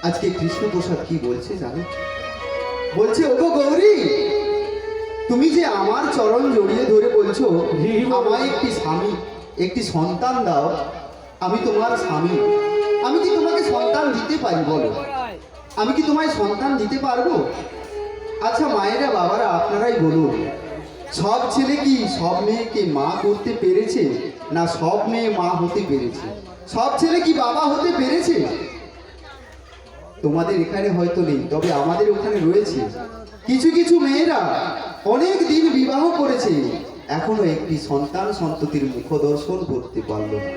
আজকে কৃষ্ণপ্রসাদ কি বলছে জানো? বলছে, ওগো গৌরী, তুমি যে আমার চরণ জড়িয়ে ধরে বলছো আমায় একটি স্বামী, একটি সন্তান দাও, আমি তোমার স্বামী, আমি কি তোমাকে সন্তান দিতে পারি বলো? আমি কি তোমায় সন্তান দিতে পারবো? আচ্ছা মায়েরা, বাবারা, আপনারাই বলুন, সব ছেলে কি সব মেয়েকে মা করতে পেরেছে? না সব মেয়ে মা হতে পেরেছে? সব ছেলে কি বাবা হতে পেরেছে? তোমাদের এখানে হয়তো নেই, তবে আমাদের ওখানে রয়েছে। কিছু কিছু মেয়েরা অনেক দিন বিবাহ করেছে, এখনো একটি সন্তান সন্ততির মুখ দর্শন করতে পারল না।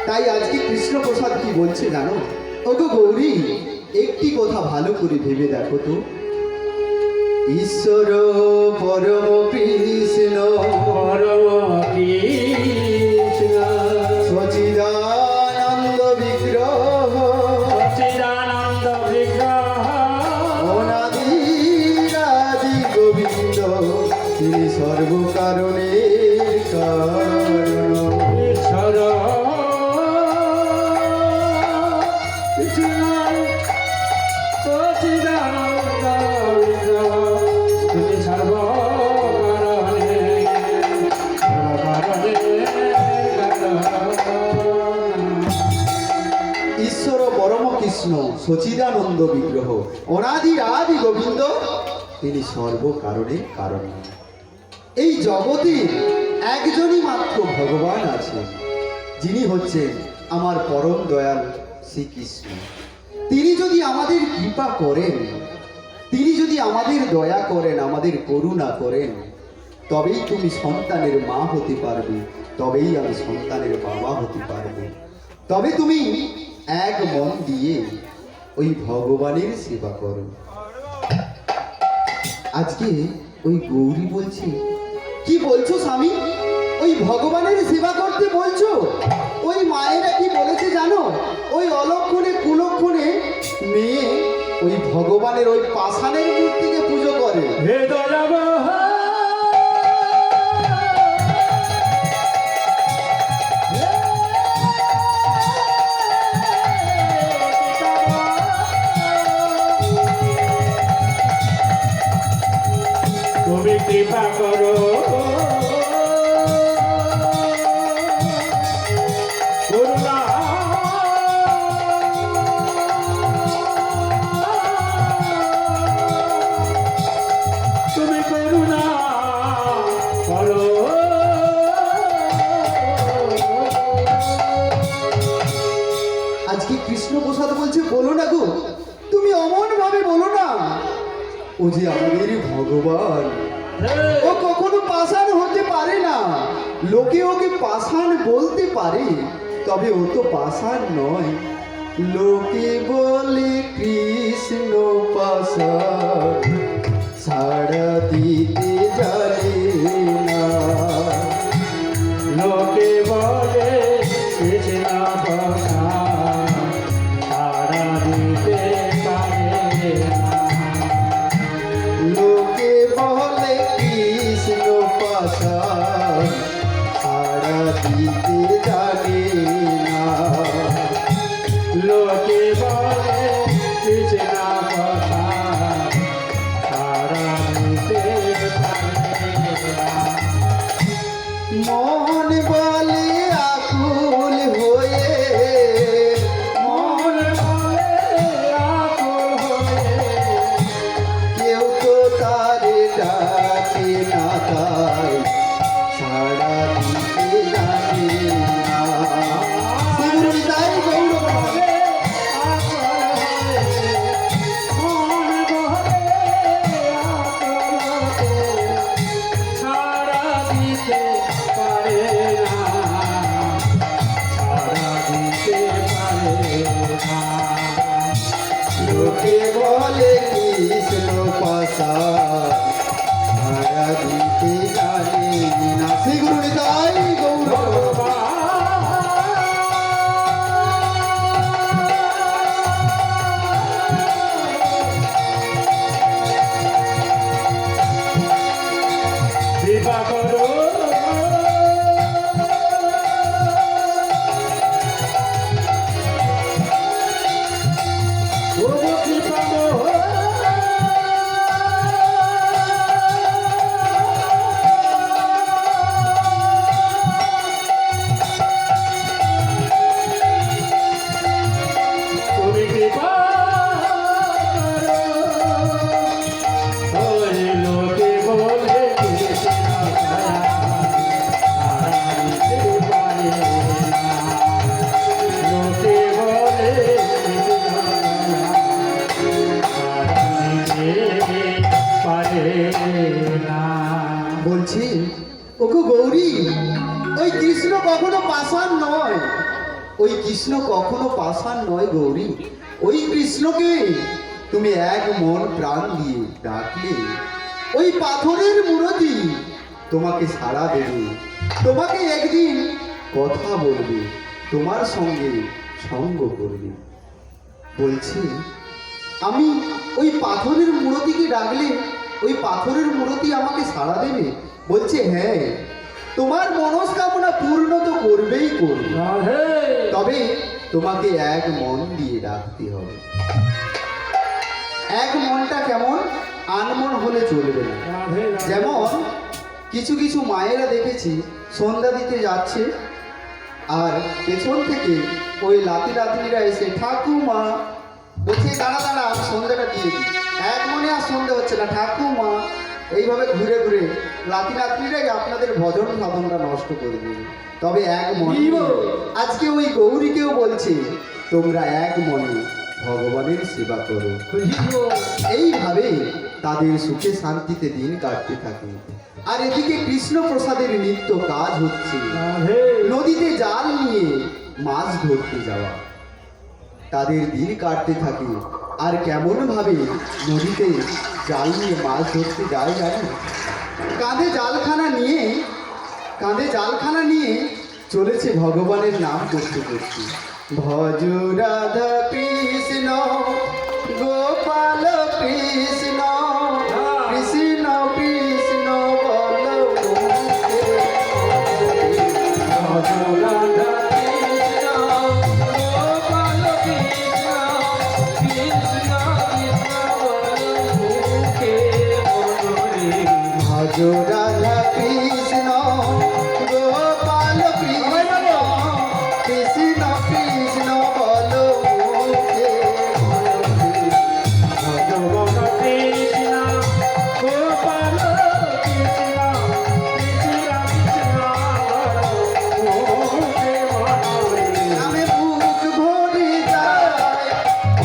তাই আজকে কৃষ্ণপ্রসাদ কি বলছে জানো? ওগো গৌরী, একটি কথা ভালো করে ভেবে দেখো তো, ঈশ্বর পরম কৃষ্ণ সচিদানন্দ বিগ্রহ অনাদি গোবিন্দ, তিনি সর্বকারণের কারণ। ঈশ্বর পরম কৃষ্ণ সচিদানন্দ বিগ্রহ অনাদি আদি গোবিন্দ, তিনি সর্বকারণের কারণ। এই জগতের একজনই মাত্র ভগবান আছেন, যিনি হচ্ছেন আমার পরম দয়াল শ্রীকৃষ্ণ। তিনি যদি আমাদের কৃপা করেন, তিনি যদি আমাদের দয়া করেন, আমাদের করুণা করেন, তবেই তুমি সন্তানের মা হতে পারবে, তবেই আমি সন্তানের বাবা হতে পারবো। তবে তুমি এক মন দিয়ে ওই ভগবানের সেবা করো। আজকে ওই গৌরী বলছে, কি বলছো স্বামী? ওই ভগবানের সেবা করতে বলছো? ওই মায়েরা কি বলেছে জানো? ওই অলক্ষণে কুলক্ষণে মেয়ে ওই ভগবানের ওই পাষাণের মূর্তিকে পুজো করে। তুমি কৃপা করো করুণা, তুমি করুণা করো। আজকে কৃষ্ণপ্রসাদ বলছে, বলো না গো, তুমি অমন ভাবে বলো না। ও যে আমাদের ভগবান, ও কখনো পাষাণ হতে পারে না। লোকে ওকে পাষাণ বলতে পারে, তবে ও তো পাষাণ নয়। লোকে বলে কৃষ্ণ পাষাণ, সাড়া দিতে জানে না। লোকে বলে কৃষ্ণ পাষাণ, সাড়া দিতে পারে না। লোকে বলে কৃষ্ণ পাষাণ, সাড়া দিতে জানে না। লোকে বলে কৃষ্ণ পাষাণ, সাড়া দিতে পারে না। মন বলে আকুল হয়ে, মন বলে আকুল হয়ে, কেউ তো তারে ডাকে না, তাই সাড়া দিতে জানে না। সেগুলো তাই গৌরব। লোকে বলে কৃষ্ণ পাষাণ, সাড়া দিতে জানে না। সেগুলো তাই গৌরব। কৃপা করো গৌরী, ওই কৃষ্ণ কখনো পাষাণ নয়, ওই কৃষ্ণ কখনো পাষাণ নয় গৌরী। ওই কৃষ্ণকে তুমি এক মন প্রাণ দিয়ে ডাকলে ওই পাথরের মূর্তি তোমাকে সাড়া দেবে, তোমাকে একদিন কথা বলবে, তোমার সঙ্গে সঙ্গ করবে। বলছি আমি ওই পাথরের মূর্তিকে ডাকলে ওই পাথরের মূর্তি আমাকে সাড়া দেবে? বলছে হ্যাঁ, তোমার মনস্কামনা পূর্ণ তো করবেই করবে, রাধে তবে তোমাকে এক মন দিয়ে ডাকতে হবে। এক মনটা কেমন, আনমন হলে চলবে না। রাধে রাধে। যেমন কিছু কিছু মায়েরা দেখেছি সন্ধ্যা দিতে যাচ্ছে আর পেছন থেকে ওই লাতি লাতিরা এসে ঠাকুমা বলছে দাঁড়া দাঁড়া আমি সন্ধ্যাটা দিয়ে দিই। এক মনে আর সন্ধ্যা হচ্ছে না, ঠাকুমা এইভাবে ঘুরে ঘুরে লাতি লাতিরাই আপনাদের ভজন সাধনটা নষ্ট করে দেবে। তবে এক মনে আজকে ওই গৌরীকেও বলছে তোমরা এক মনে ভগবানের সেবা করো। এইভাবে তাদের সুখে শান্তিতে দিন কাটতে থাকে। আর এদিকে কৃষ্ণ প্রসাদের নিত্য কাজ হচ্ছে রাধে নদীতে জাল নিয়ে মাছ ধরতে যাওয়া। তাদের দিন কাটতে থাকে। আর কেমন ভাবে নদীতে জাল নিয়ে মাছ ধরতে যায় জানেন? কাঁধে জালখানা নিয়ে চলেছে ভগবানের নাম করতে করতে। ভজ রাধা কৃষ্ণ গোপাল কৃষ্ণ কৃষ্ণ কৃষ্ণ বল রাধা কৃষ্ণ গোপাল কৃষ্ণ কৃষ্ণ কৃষ্ণ মুখে মনরে। ভজ রাধা কৃষ্ণ গোপাল কৃষ্ণ কৃষ্ণ কৃষ্ণ বল মুখে মনরে। ভগবান কৃষ্ণ গোপাল কৃষ্ণ কৃষ্ণ কৃষ্ণ মুখে মনরে। নামে বুক ভরে যায়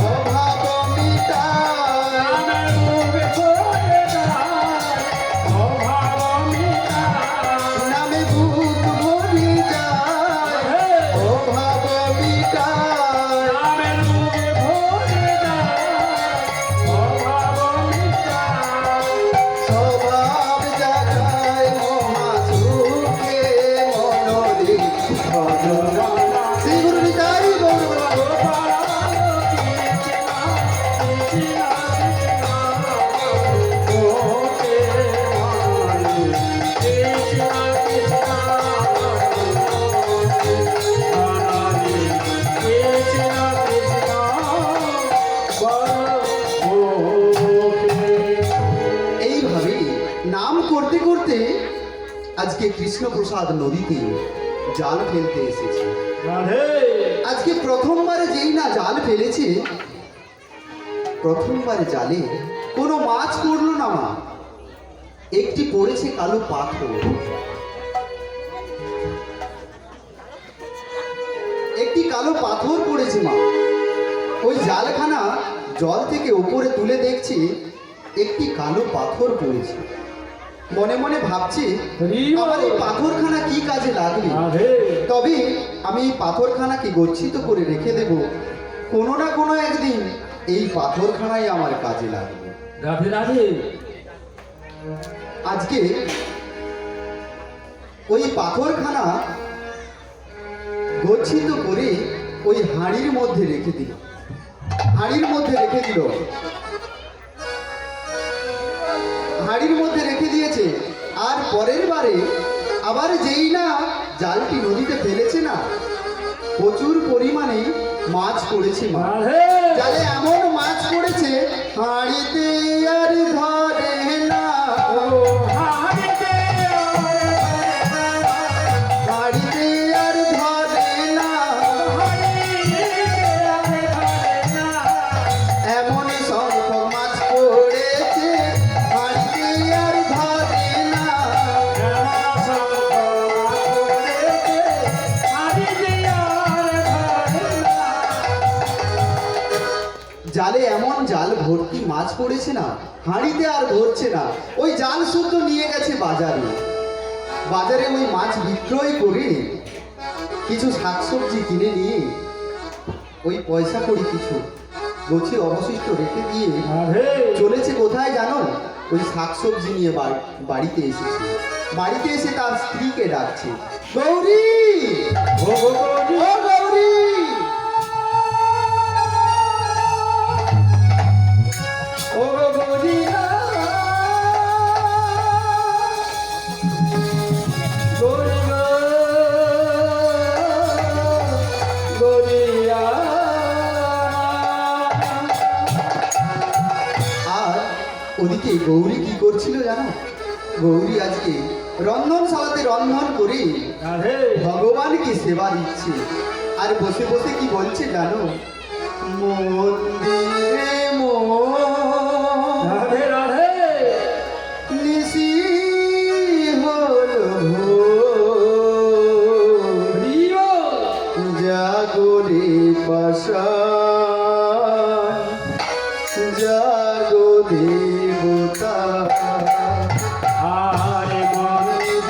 অভাব মিটায়। নামে মুখে ভরে যায় অভাব মিটায়। নামে বুক ভরে যায় অভাব মিটায়। নামে মুখে ভরে যায় অভাব মিটায়। স্বভাব জাগায় মহা সুখে মনরে। ভজ রাধা শ্রী গুরু নিতাই গৌর গোপাল কৃষ্ণ কৃষ্ণ কৃষ্ণ মুখে মনরে। কৃষ্ণ কৃষ্ণ মনরে। কৃষ্ণ কৃষ্ণ মুখে। এইভাবে নাম করতে করতে আজকে কৃষ্ণপ্রসাদ নদীতে জাল ফেলতে এসেছে। রাধে আজকে প্রথমবারে যেই না জাল ফেলেছে, প্রথমবারে জালে কোনো মাছ পড়লো না মা। একটি পড়েছে কালো পাথর, একটি কালো পাথর পড়েছে মা। ওই জালখানা জল থেকে উপরে তুলে দেখছি একটি কালো পাথর পড়েছে। মনে মনে ভাবছি আমার এই পাথরখানা কি কাজে লাগবে। রাধে তবে আমি এই পাথরখানাকে গচ্ছিত করে রেখে দেব, কোনো না কোনো একদিন এই পাথরখানাই আমার কাজে লাগবে। রাধে রাধে। আজকে ওই পাথরখানা গচ্ছিত করে ওই হাঁড়ির মধ্যে রেখে দিল, হাঁড়ির মধ্যে রেখে দিল, হাঁড়ির মধ্যে রেখে দিয়েছে। আর পরের বারে আবার যেই না জালটি নদীতে ফেলেছে না, প্রচুর পরিমাণে মাছ পড়েছে মা। রাধে জালে এমন মাছ পড়েছে হাঁড়িতে আর ধরে না, হাড়িতে হাঁড়িতে আর ধরে না। এমন সংখ্যক মাছ পড়েছে হাঁড়িতে আর ধরে না। জালে এমন জাল ভর্তি মাছ পড়েছে না, হাঁড়িতে আর ধরছে না। ওই জাল শুদ্ধ নিয়ে গেছে বাজারে। বাজারে ওই মাছ বিক্রয় করে কিছু শাকসবজি কিনে নিয়ে ওই পয়সা করি কিছু গছি অবশিষ্ট রেখে দিয়ে রাধে চলেছে কোথায় জানো? ওই শাকসবজি নিয়ে বাড়িতে এসেছে। বাড়িতে এসে তার স্ত্রীকে ডাকছে, গৌরী, ও গৌরী, ও গৌরী, ও গৌরী গৌরী গৌরিয়া। আর ওদিকে গৌরী কি করছিল জানো? গৌরী আজকে রন্ধনশালাতে রন্ধন করে রাধে ভগবানকে সেবা দিচ্ছে। আর বসে বসে কি বলছে জানো? মন্দিরে রাধে রাধে নিশি হলো ভোর, প্রিয় জাগরে পাশান, জাগো দেবতা। আরে মন্দির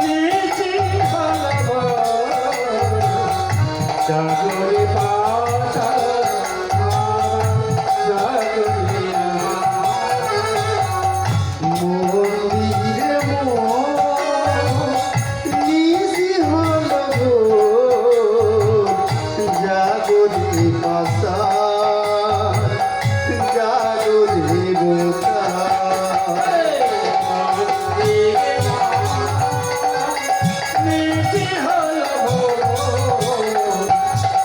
নিচে ভালো জাগরে পাশা জাগরে মন্দিরে নিশি হলো ভোর, জাগরে পাশান, জাগো দেবতা। নিচে হলো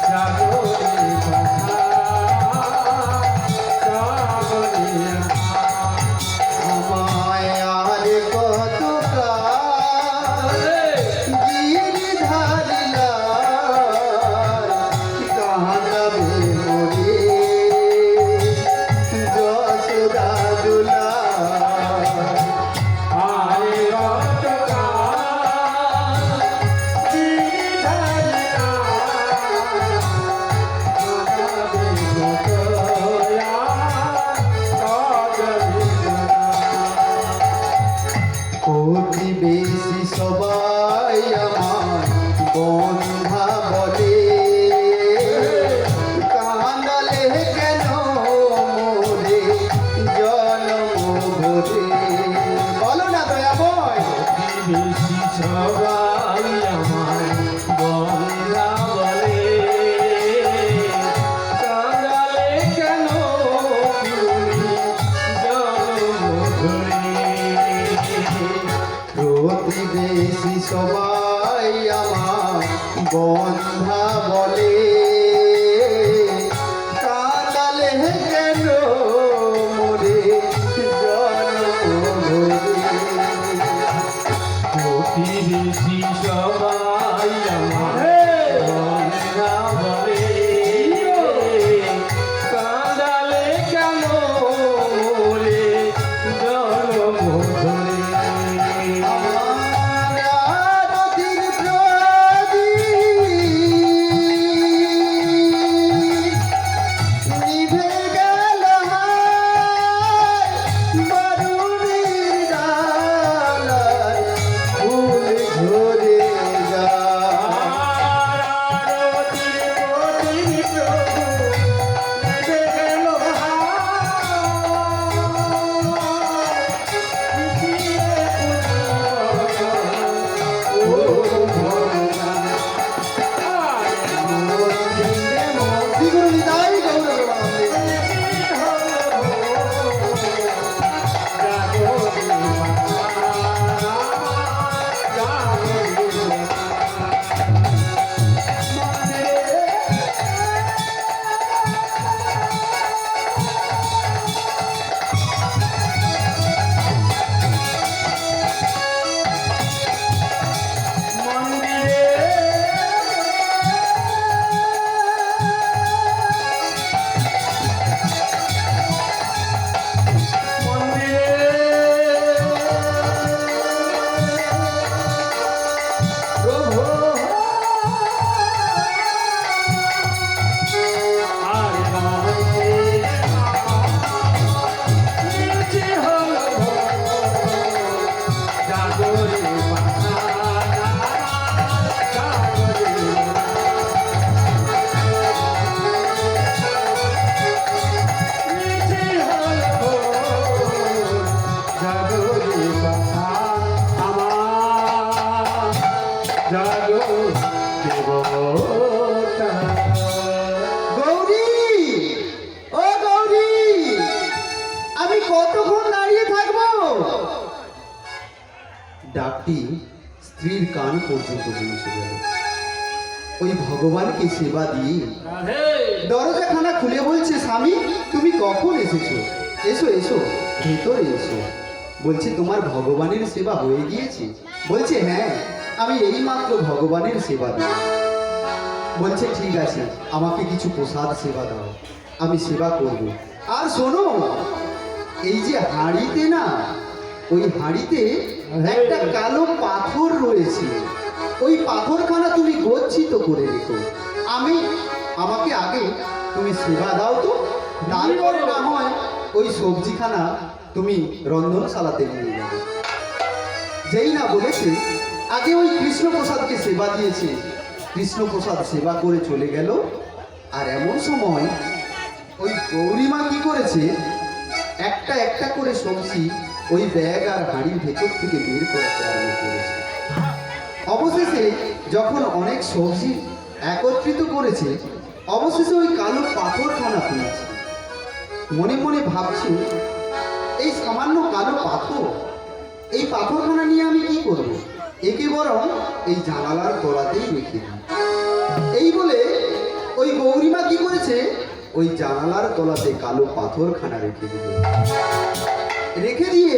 জাগরে পাশা জাগরে আমায় আর কত কাল গিরিধারিলা কাঁদাবে মোরে যশোদা দুলা। আরে অটকা দিধারিয়া আগাবে গোতয়া প্রতিবেশী সবাই আমার বন্ধা বলে, কাঁদালে কেন মোরে জনম ভরে। বলো না দয়াময়। বেশি সবাই আমার বন্ধা বলে কাঁদালে কেন তুমি জন্ম ধরে প্রতিবেশী সবাই আমার বন্ধা বলে, কাঁদালে কেন মোরে জনম ভরে। প্রতিবেশী সবাই আমার বন্ধা বলে কাঁদালে কেন মোরে জন্ম ধরে আমার আরতির প্রদীপ পর্যন্ত পৌঁছে গেল। ওই ভগবানকে সেবা দিয়ে রাধে দরজাখানা খুলে বলছে, স্বামী তুমি কখন এসেছো? এসো এসো, ভেতরে এসো। বলছে, তোমার ভগবানের সেবা হয়ে গিয়েছে? বলছে, হ্যাঁ, আমি এইমাত্র ভগবানের সেবা দিই। বলছে, ঠিক আছে, আমাকে কিছু প্রসাদ সেবা দাও, আমি সেবা করব। আর শোনো, এই যে হাঁড়িতে না, ওই হাঁড়িতে একটা কালো পাথর রয়েছে, ওই পাথরখানা তুমি গচ্ছিত করে রেখো। আমাকে আগে তুমি সেবা দাও তো, তারপরে না হয় ওই সবজিখানা তুমি রন্ধনশালাতে নিয়ে যাবে। যেই না বলেছে, আগে ওই কৃষ্ণপ্রসাদকে সেবা দিয়েছে। কৃষ্ণপ্রসাদ সেবা করে চলে গেল। আর এমন সময় ওই গৌরীমা কি করেছে, একটা একটা করে সবজি ওই ব্যাগ আর হাঁড়ির ভেতর থেকে বের করতে আরম্ভ করেছে। অবশেষে যখন অনেক সবজি একত্রিত করেছে, অবশেষে ওই কালো পাথরখানা পেয়েছে। মনে মনে ভাবছে, এই সামান্য কালো পাথর, এই পাথরখানা নিয়ে আমি কি করব? একে বরং এই জানালার তলাতেই রেখে দিই। এই বলে ওই গৌরীমা কি করেছে, ওই জানালার তলাতে কালো পাথরখানা রেখে দিল। রেখে দিয়ে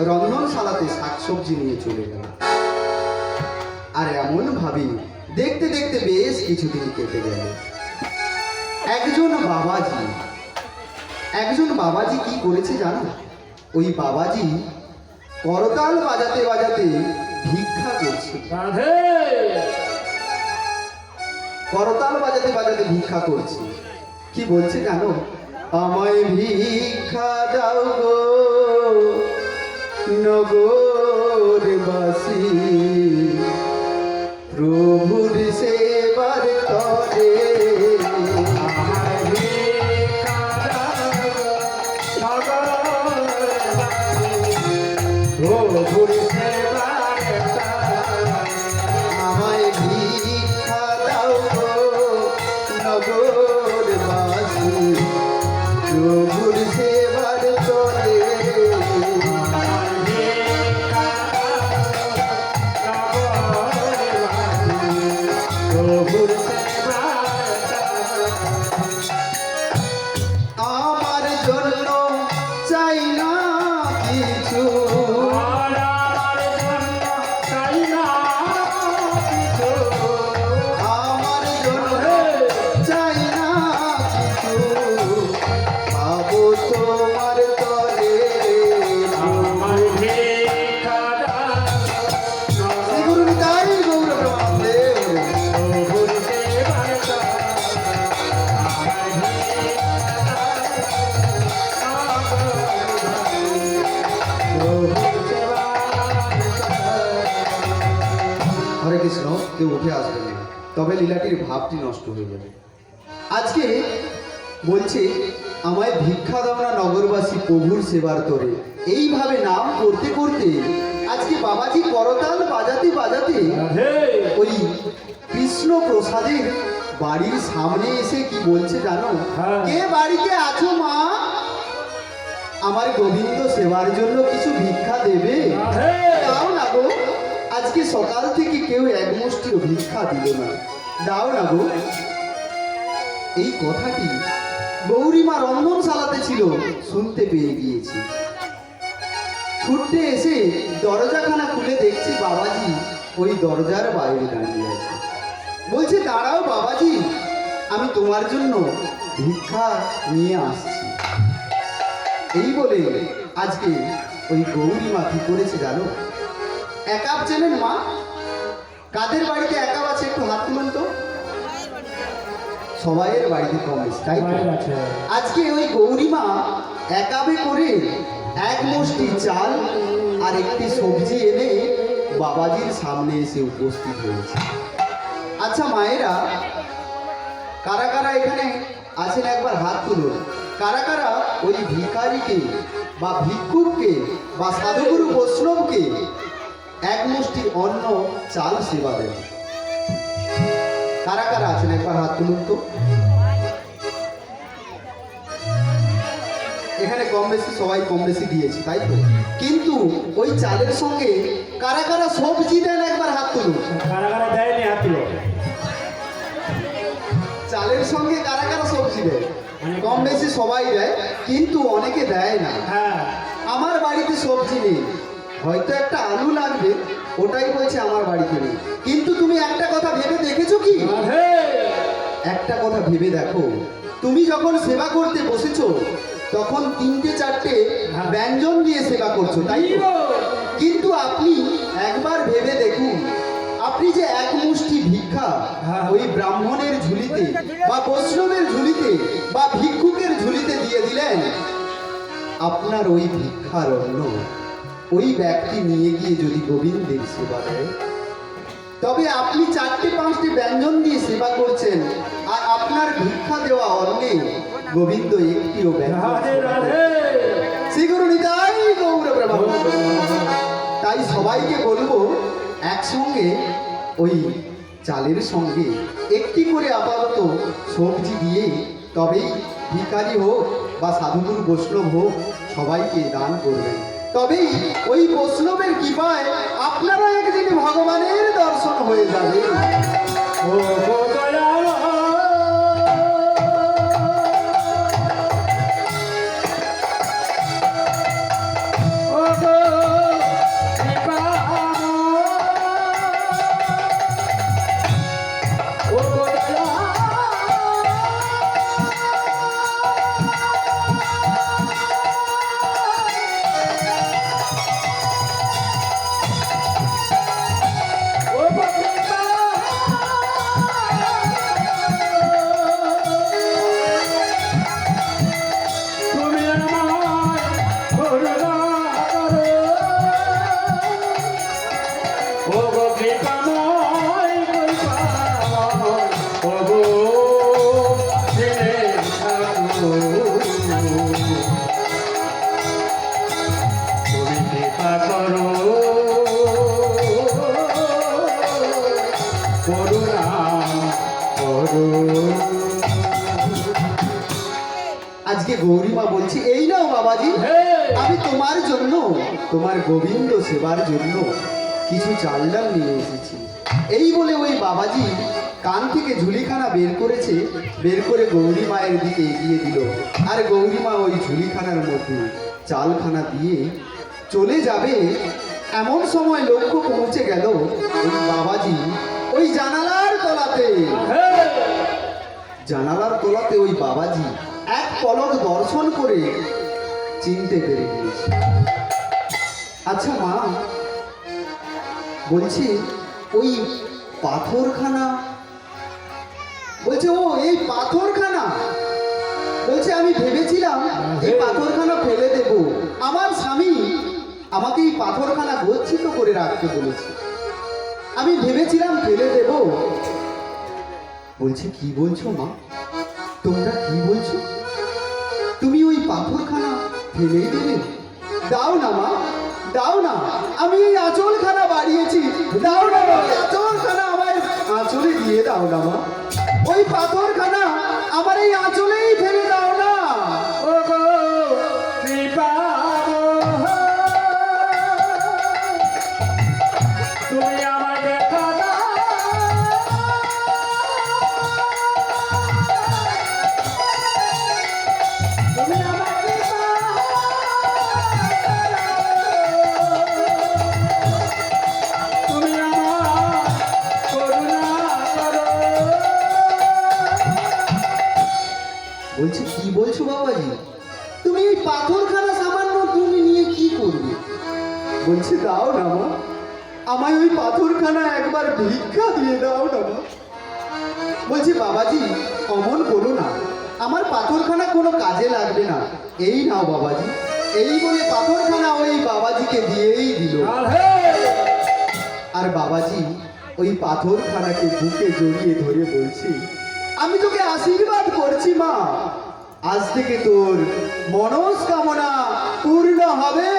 রন্ধনশালাতে শাকসবজি নিয়ে চলে গেল। আর এমন ভাবে দেখতে দেখতে বেশ কিছুদিন কেটে গেল। একজন বাবাজি কি করেছে জানো? ওই বাবাজি করতাল বাজাতে বাজাতে ভিক্ষা করছে। রাধে করতাল বাজাতে বাজাতে ভিক্ষা করছে। কি বলছে জানো? আমায় ভিক্ষা দাও গো নগরবাসী, প্রভুর সেবার তরে আমায় ভিক্ষা দাও গো নগরবাসী, প্রভুর সেবার তরে আমার জন্য চাই না কিছু, আমার জন্য চাই না কিছু, পাবো তোমার তরে। শ্রী গুরু নিতাই গৌর প্রেমানন্দে। হরে কৃষ্ণ। কেউ উঠে আসবেন না, তবে লীলাটির ভাবটি নষ্ট হয়ে যাবে। আজকে বলছে, আমায় ভিক্ষা দাও না নগরবাসী, প্রভুর সেবার তরে। এইভাবে নাম করতে করতে আজকে বাবাজি করতাল বাজাতে বাজাতে ওই কৃষ্ণ প্রসাদের বাড়ির সামনে এসে কি বলছে জানো? হ্যাঁ। কে বাড়িতে আছো মা? আমার গোবিন্দ সেবার জন্য কিছু ভিক্ষা দেবে? দাও না গো, আজকে সকাল থেকে কেউ এক মুষ্টিও ভিক্ষা দিল না, দাও না গো। এই কথাটি গৌরীমা রন্ধনশালাতে ছিল, শুনতে পেয়ে গিয়েছি। ছুটতে এসে দরজাখানা খুলে দেখছি বাবাজি ওই দরজার বাইরে দাঁড়িয়ে আছে। বলছে, দাঁড়াও বাবাজি, আমি তোমার জন্য ভিক্ষা নিয়ে আসছি। এই বলে আজকে ওই গৌরীমা কি করেছে জানো? একাপ চেনেন মা? কাদের বাড়িতে একাপ আছে একটু হাত তুলুন তো। সবাইয়ের বাড়িতে কম বেশি, তাই তো? আজকে ওই গৌরীমা একাবে করে এক মুষ্টি চাল আর একটি সবজি এনে বাবাজির সামনে এসে উপস্থিত হয়েছে। আচ্ছা মায়েরা, কারা কারা এখানে আছেন একবার হাত তুলুন। কারা কারা ওই ভিখারিকে বা ভিক্ষুককে বা সাধুগুরু বৈষ্ণবকে এক মুষ্টি অন্ন চাল সেবা দেন? কারা কারা আছেন একবার হাত তুলুন তো। এখানে কম বেশি সবাই কম বেশি দিয়েছি, তাই তো? কিন্তু ওই চালের সঙ্গে কারা কারা সবজি দেন একবার হাত তুলুন। কারা কারা দেয়নি হাত তুলো। চালের সঙ্গে কারা কারা সবজি দেয়? কম বেশি সবাই দেয়, কিন্তু অনেকে দেয় না। হ্যাঁ, আমার বাড়িতে সবজি নেই, হয়তো একটা আলু লাগবে, ওটাই বলছে আমার বাড়িতে নেই। কিন্তু তুমি একটা কথা ভেবে দেখেছো কি? হে, একটা কথা ভেবে দেখো, তুমি যখন সেবা করতে বসেছো তখন তিনটে চারটে ব্যঞ্জন দিয়ে সেবা করছো, তাই তো? কিন্তু আপনি একবার ভেবে দেখুন, আপনি যে এক মুষ্টি ভিক্ষা ওই ব্রাহ্মণের ঝুলিতে বা বৈষ্ণবের ঝুলিতে বা ভিক্ষুকের ঝুলিতে দিয়ে দিলেন, আপনার ওই ভিক্ষার অন্ন ওই ব্যক্তি নিয়ে গিয়ে যদি গোবিন্দের সেবা দেয়, তবে আপনি চারটে পাঁচটি ব্যঞ্জন দিয়ে সেবা করছেন, আর আপনার ভিক্ষা দেওয়া অন্নে গোবিন্দ একটিও রাধে ব্যঞ্জন। রাধে। শ্রীগুরু নিতাই গৌর প্রেমানন্দ। তাই সবাইকে বলবো একসঙ্গে ওই চালের সঙ্গে একটি করে আপাতত সবজি দিয়ে তবেই ভিখারি হোক বা সাধুগুরু বৈষ্ণব হোক সবাইকে দান করবেন, তবেই ওই বৈষ্ণবের কৃপায় আপনারা একদিন ভগবানের দর্শন হয়ে যাবে। ও গো দয়াল, ও গো কৃপাময়, ও গো দয়াল, ও গো তুমি আমায় করুণা করো, ও গো কৃপাময়, কৃপাময়, ও গো দিনের ঠাকুর, তুমি কৃপা করো, করুণা করো। আজকে গৌরীমা বলছি, এই নাও বাবাজি, হে, আমি তোমার জন্য, তোমার গোবিন্দ সেবার জন্য কিছু চাল ডাল নিয়ে এসেছি। এই বলে ওই বাবাজি কান থেকে ঝুলিখানা বের করেছে, বের করে গৌরী মায়ের দিকে এগিয়ে দিল, আর গৌরী মা ওই ঝুলিখানার মধ্যে চালখানা দিয়ে চলে যাবে। এমন সময় লক্ষ্য পৌঁছে গেল ওই বাবাজি ওই জানালার তলাতে। হে, জানালার তলাতে ওই বাবাজি এক পলক দর্শন করে চিনতে পেরে গিয়েছে। আচ্ছা মা, বলছি ওই পাথরখানা, বলছে ও এই পাথরখানা, বলছে আমি ভেবেছিলাম এই পাথরখানা ফেলে দেব, আমার স্বামী আমাকে এই পাথরখানা গচ্ছিত করে রাখতে বলেছে, আমি ভেবেছিলাম ফেলে দেব। বলছে কি বলছো মা, তোমরা কি বলছো? তুমি ওই পাথরখানা ফেলেই দেবে? দাও না মা, দাও না, আমি এই আঁচলখানা বাড়িয়েছি, দাও না মা, আঁচলখানা আমার আঁচলে দিয়ে দাও না মা, ওই পাথরখানা আমার এই আঁচলেই ফেলে দাও না। ও গো কৃপাময়, তুমি আমার দেখা দাও, তুমি আমার কৃপা, তুমি আমার করুণা করো। বলছে কি বলছো বাবাজি, তুমি এই পাথরখানা সামান্য তুমি নিয়ে কি করবে? বলছে দাও না মা, আমায় ওই পাথরখানা একবার ভিক্ষা দিয়ে দাও না মা। বলছে বাবাজি অমন করো না, আমার পাথরখানা কোনো কাজে লাগবে না, এই নাও বাবাজি। এই বলে পাথরখানা ওই বাবাজিকে দিয়েই দিল। আর হে, আর বাবাজি ওই পাথরখানাকে বুকে জড়িয়ে ধরে বলছে, আমি তোকে আশীর্বাদ করছি মা, আজ থেকে তোর মনস্কামনা পূর্ণ হবে।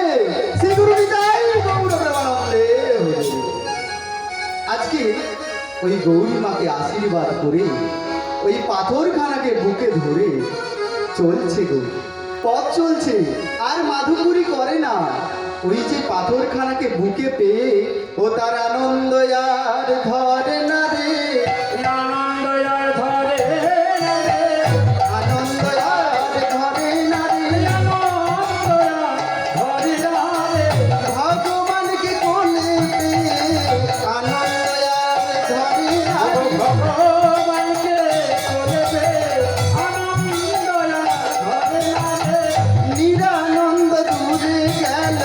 শ্রীগুরু নিতাই গৌর প্রেমানন্দে হরি। আজকে ওই গৌরী মাকে আশীর্বাদ করে ওই পাথরখানাকে বুকে ধরে চলছে গো পথ চলছে আর মাধুপুরি করে না। ওই যে পাথরখানাকে বুকে পেয়ে ও তার আনন্দ আর ধরে না রে, আনন্দ আর ধরে না রে, আনন্দ আর ধরে না রে। আনন্দ আর ধরে না রে, ভগবানকে কোলে পেয়ে আনন্দ আর ধরে না রে। ভগবানকে কোলে পেয়ে আনন্দ আর ধরে না রে, নিরানন্দ দূরে গেল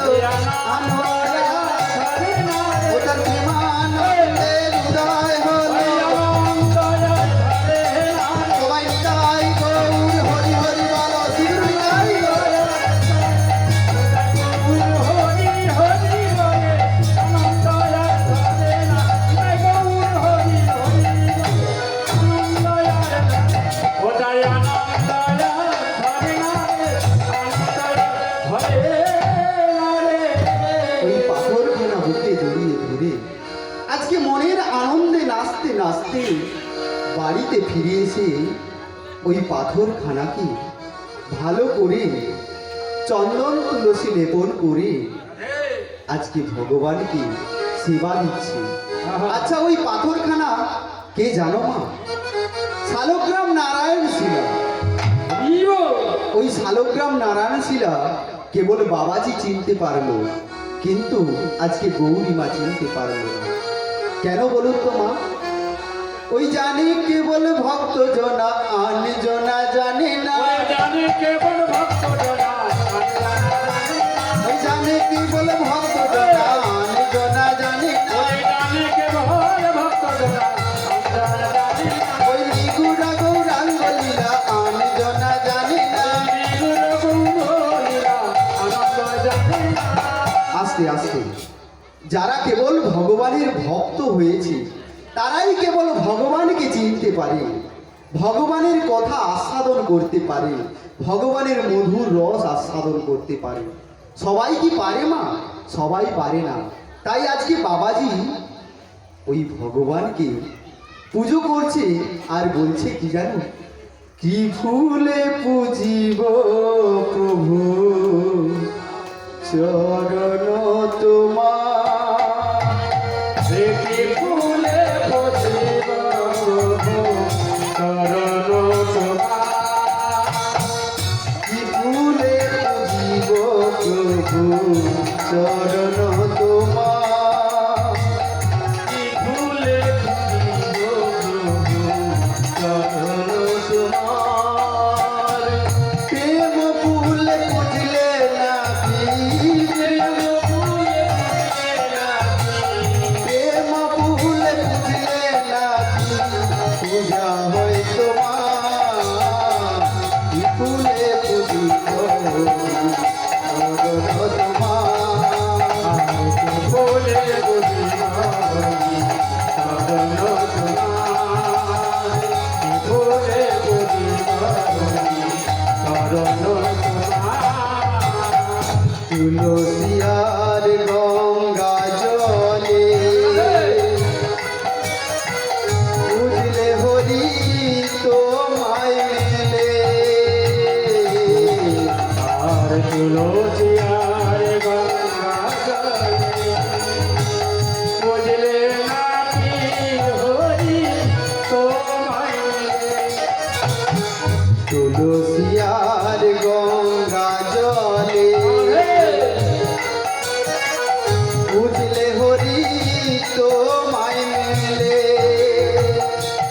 আনন্দ আর ধরে না রে, ও তার প্রেমানন্দের উদয় হলো। আনন্দ আর ধরে না রে, সবাই নিতাই গৌর হরি হরি বলো, শির নিতাই গৌর। হরি হরি বলে আনন্দ আর ধরে না, গৌর হরি হরি বলে আনন্দ আর ও তাই আনন্দ আর ধরে না রে, আনন্দ আর ধরে না রে। ওই পাথরখানা বুকে জড়িয়ে ধরে আজকে মনের আনন্দে নাচতে নাচতে বাড়িতে ফিরে এসে ওই পাথরখানাকে ভালো করে চন্দন তুলসী লেপন করে আজকে ভগবানকে সেবা দিচ্ছে। আচ্ছা ওই পাথরখানা কে জানো মা? শালগ্রাম নারায়ণ শিলা। ওই শালগ্রাম নারায়ণ শিলা কেবল বাবাজি চিনতে পারলো, কিন্তু আজকে গৌরীমা চিনতে পারলো না। কেন বলুন তো মা? ওই জানে কেবল ভক্ত জনা, আন জনা জানে না। জানে কেবল ভক্ত জনা, ওই জানে কেবল ভক্ত জনা, আন জনা জানে না। জানে কেবল ভক্ত জনা, জানে না। ওই নিগুড়া গৌরাঙ্গ লীলা, আন জনা জানে না। আস্তে আস্তে যারা কেবল ভগবানের ভক্ত হয়েছে তারাই কেবল ভগবানকে চিনতে পারে, ভগবানের কথা আস্বাদন করতে পারে, ভগবানের মধুর রস আস্বাদন করতে পারে। সবাই কি পারে মা? সবাই পারে না। তাই আজকে বাবাজি ওই ভগবানকে পুজো করছে আর বলছে কি জানো? কি ফুলে পুজিব প্রভু চরণ তোমার, দেখি ফুলে পুজিব চরণ তোমার, কি ফুলে পুজিব প্রভু চরণ তোমার, কি ফুলে পুজিব চরণ তোমার, প্রেম ফুলে পুজলে নাকি, প্রেম ফুলে পুজিলে প্রেম ফুলে পুজলে নাকি পূজা হয় তোমার, কি ফুলে পুজিব চরণ তোমার। ফুলে পুজিব চরণ তোমার, ফুলে পুজিব চরণ তোমার। তুলসিয়ার গঙ্গা জলে বুঝলে হরি তোমায় মেলে, আর তুলসিয়ার গঙ্গা জলে বুঝলে নাকি হরি তোমায় মিলে। তুলসিয়ার গঙ্গা জলে বুঝলে হরি তোমায় মেলে,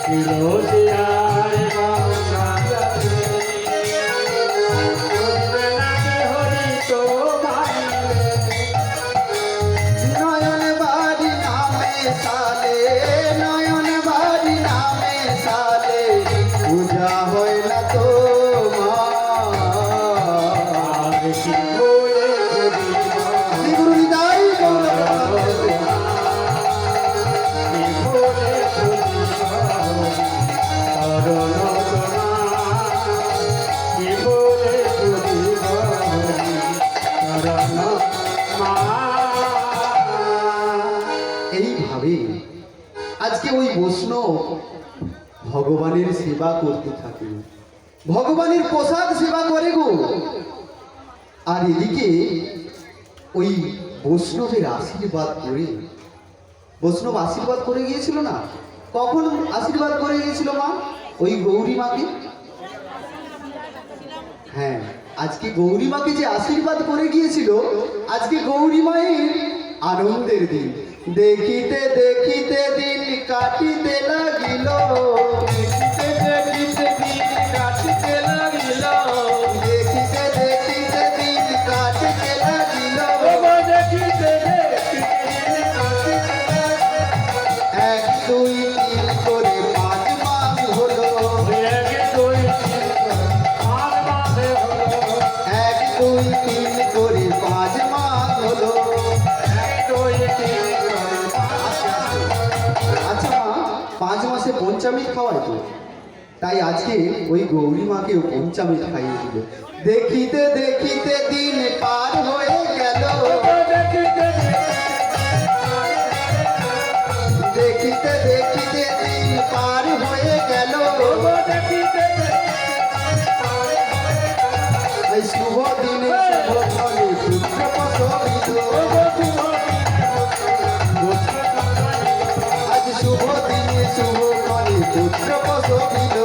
তুলসিয়ার গঙ্গা জলে বুঝলে নাকি হরি তোমায় মিলে। নয়ন বাড়ি নামে সালে, নয়ন বাড়ি নামে সালে পূজা হয় না তোমার। আর কি বলে পুজিব শ্রী গুরু নিতাই গৌর প্রেমানন্দে। কি বলে পুজিব চরণ তোমার, কি বলে পুজিব চরণ তোমার। এইভাবে আজকে ওই বৈষ্ণব ভগবানের সেবা করতে থাকে। ভগবানের প্রসাদ সেবা করে গো। আর এদিকে ওই বৈষ্ণবের আশীর্বাদ করে, বৈষ্ণব আশীর্বাদ করে গিয়েছিল না? কখন আশীর্বাদ করে গিয়েছিল মা? ওই গৌরী মাকে। হ্যাঁ, আজকে গৌরী মাকে যে আশীর্বাদ করে গিয়েছিল, আজকে গৌরী মায়ের আনন্দের দিন। দেখিতে দেখিতে দিন কাটিতে লাগিল, দেখিতে দেখিতে দিন কাটিতে লাগিল, দেখিতে দেখিতে দিন কাটিতে লাগিল। ওগো দেখিতে দেখিতে দিন কাটিতে লাগিল। এক দুই তিন করে 5 মাস হলো, এক দুই তিন করে 5 মাসে হলো, এক দুই তিন করে 5 মাস হলো। এক দুই তিন করে 5 আচ্ছা মা, 5 মাসে পঞ্চামৃত খাওয়ায় তো, তাই আজকে ওই গৌরী মাকেও পঞ্চামৃত খাইয়ে দিল। দেখিতে দেখিতে দিন পার হয়ে গেল, দেখিতে দেখিতে দেখিতে দিন পার হয়ে গেল। দেখিতে এই শুভ দিনে শুভ ফলে পুত্র প্রসবিত, আজ শুভ দিনে শুভ ফলে পুত্র প্রসবিত।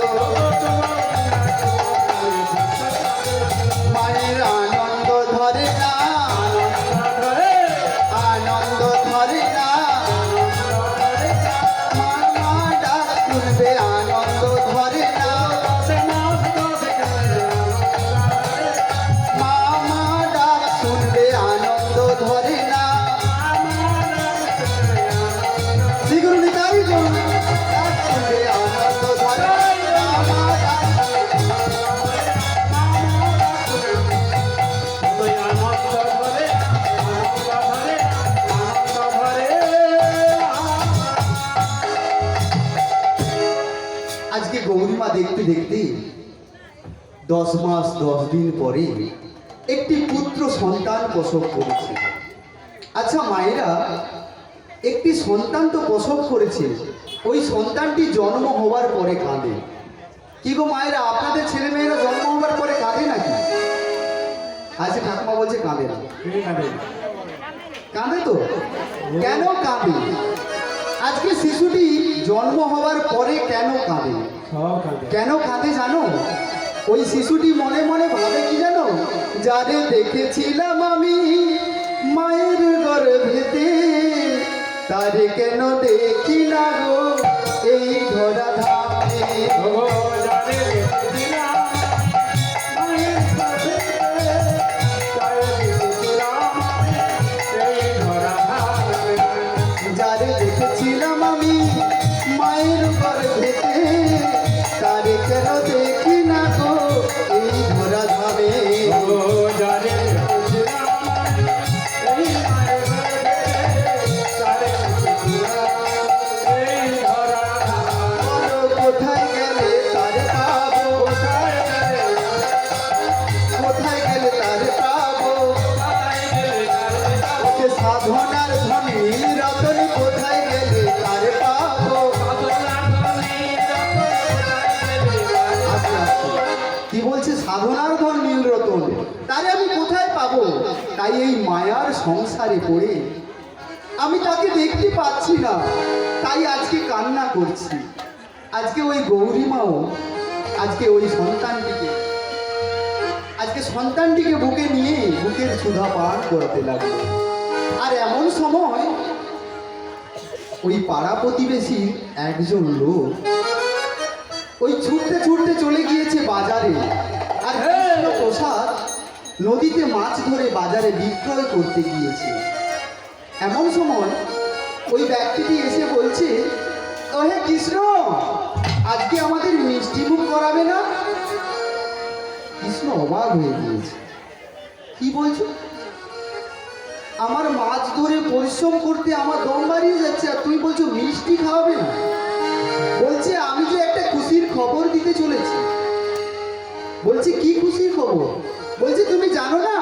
মায়ের আনন্দ ধরে না, আনন্দ ধরে না, মা ডাক শুনবে আনন্দ ধরে না, মা ডাক শুনবে আনন্দ ধরে না। শ্রীগুরু নিতাই গৌর, ডাক শুনবে আনন্দ ধরে না, মা ডাক আজকে গৌরীমা দেখতে দেখতে 10 মাস 10 দিন পরে একটি পুত্র সন্তান প্রসব করেছে। আচ্ছা মায়েরা, একটি সন্তান তো প্রসব করেছে, ওই সন্তানটি জন্ম হওয়ার পরে কাঁদে। কি গো মায়েরা, আপনাদের ছেলে মেয়েরা জন্ম হওয়ার পরে কাঁদে নাকি? আজকে ঠাকুমা বলছে কাঁদে না। কাঁদে তো? কেন কাঁদে? আজকে শিশুটি জন্ম হওয়ার পরে কেন কাঁদে? কেন কাঁদে জানো? ওই শিশুটি মনে মনে ভাবে কি জানো? যারে দেখেছিলাম আমি মায়ের গর্ভেতে, তারে কেন দেখি না গো এই ধরা ধামে। যারে দেখেছিলাম আমি মায়ের গর্ভেতে, তারে কেন দেখি না গো এই ধরা ধামে। বলো কোথায় গেলে তারে পাবো, কোথায় গেলে তারে পাবো। ওকে সাধনার ধন নীল রতন, কোথায় গেলে তারে পাবো। আস্তে আস্তে কি বলছে? সাধনার ধন নীল রতন, তারে আমি কোথায় পাবো? তাই এই মায়ার সংসারে পড়ে আমি তাকে দেখতে পাচ্ছি না, তাই আজকে কান্না করছি। আজকে ওই গৌরীমাও আজকে ওই সন্তানটিকে বুকে নিয়ে বুকের ক্ষুধা পান করতে লাগলো। আর এমন সময় ওই পাড়া প্রতিবেশীর একজন লোক ওই ছুটতে ছুটতে চলে গিয়েছে বাজারে, আর কৃষ্ণ প্রসাদ নদীতে মাছ ধরে বাজারে বিক্রয় করতে গিয়েছে। এমন সময় ওই ব্যক্তিটি এসে বলছে, ও হে কৃষ্ণ, আজকে আমাদের মিষ্টি মুখ করাবে না? কৃষ্ণ অবাক হয়ে গিয়েছে। কি বলছো? আমার মাছ ধরে পরিশ্রম করতে আমার দম বাড়িয়ে যাচ্ছে, আর তুমি বলছো মিষ্টি খাওয়াবে না? বলছে আমি যে একটা খুশির খবর দিতে চলেছি। বলছে কি খুশির খবর? বলছে তুমি জানো না,